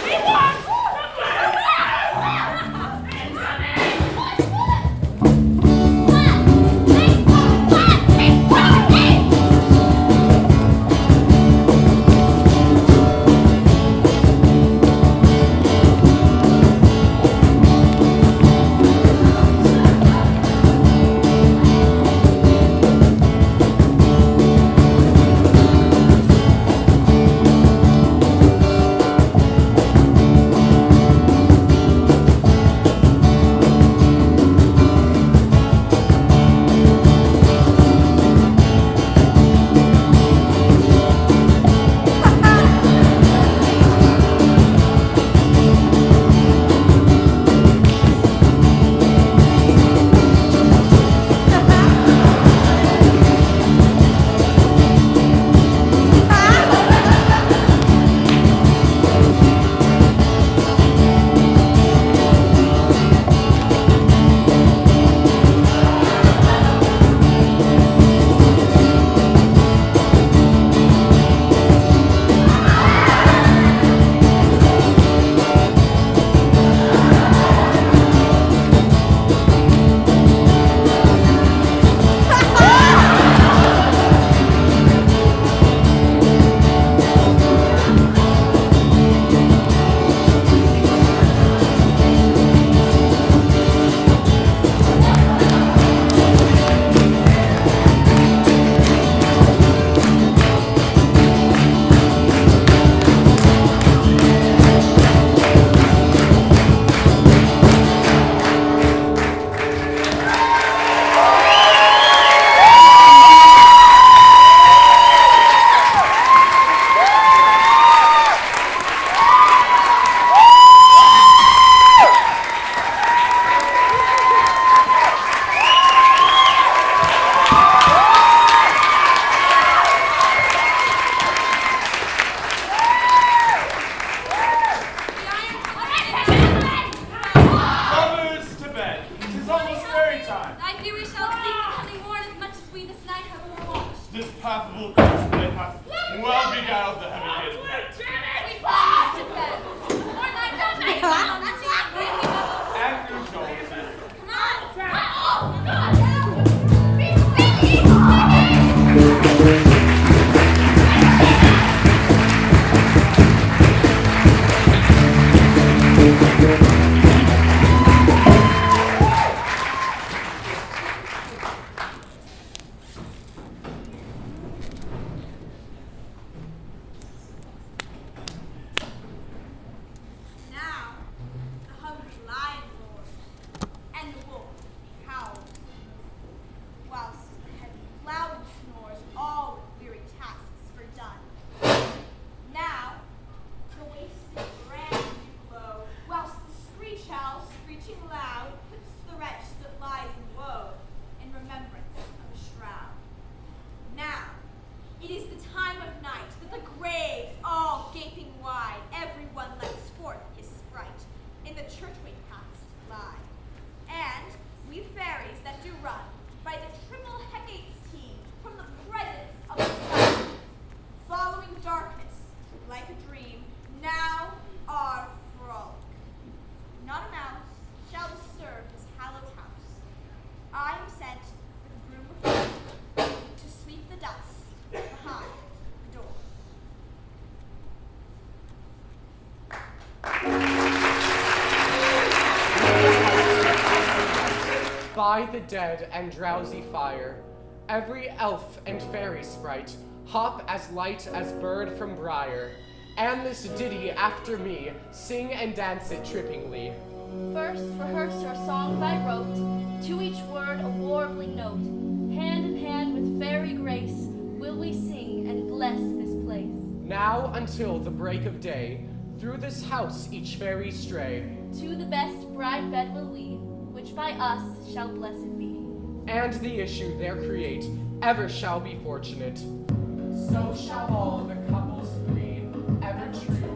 he wants the burgomass! shine. I fear we shall sleep the coming morn as much as we this night have overwatched. This palpable corpse they hath well beguiled the heavy gated night. We fall to bed. Before night does make come on to And through Joel's Come on! Oh, God! Be Now, the hungry lion roars, and the wolf howls, whilst the heavy cloud snores, all with weary tasks for done. Now, the wasted brands do glow, whilst the screech owl, screeching loud, puts the wretch that lies in woe in remembrance of a shroud. Now, it is the time of night that the graves all gaping wide, everyone lets forth his sprite, in the churchway past lie. And we fairies that do run by the triple Hecate's team from the presence of the sun, following darkness like a dream, now are frolic. Not a mouse shall disturb this hallowed house. I am sent with a broom before me to sweep the dust behind the door. By the dead and drowsy fire, every elf and fairy sprite hop as light as bird from briar, and this ditty after me sing and dance it trippingly. First rehearse our song by rote, to each word a warbling note. Hand in hand with fairy grace, will we sing and bless this place. Now until the break of day, through this house each fairy stray, To the best bride bed will lead, which by us shall blessed be. and the issue there create ever shall be fortunate. So shall all the couples three, ever true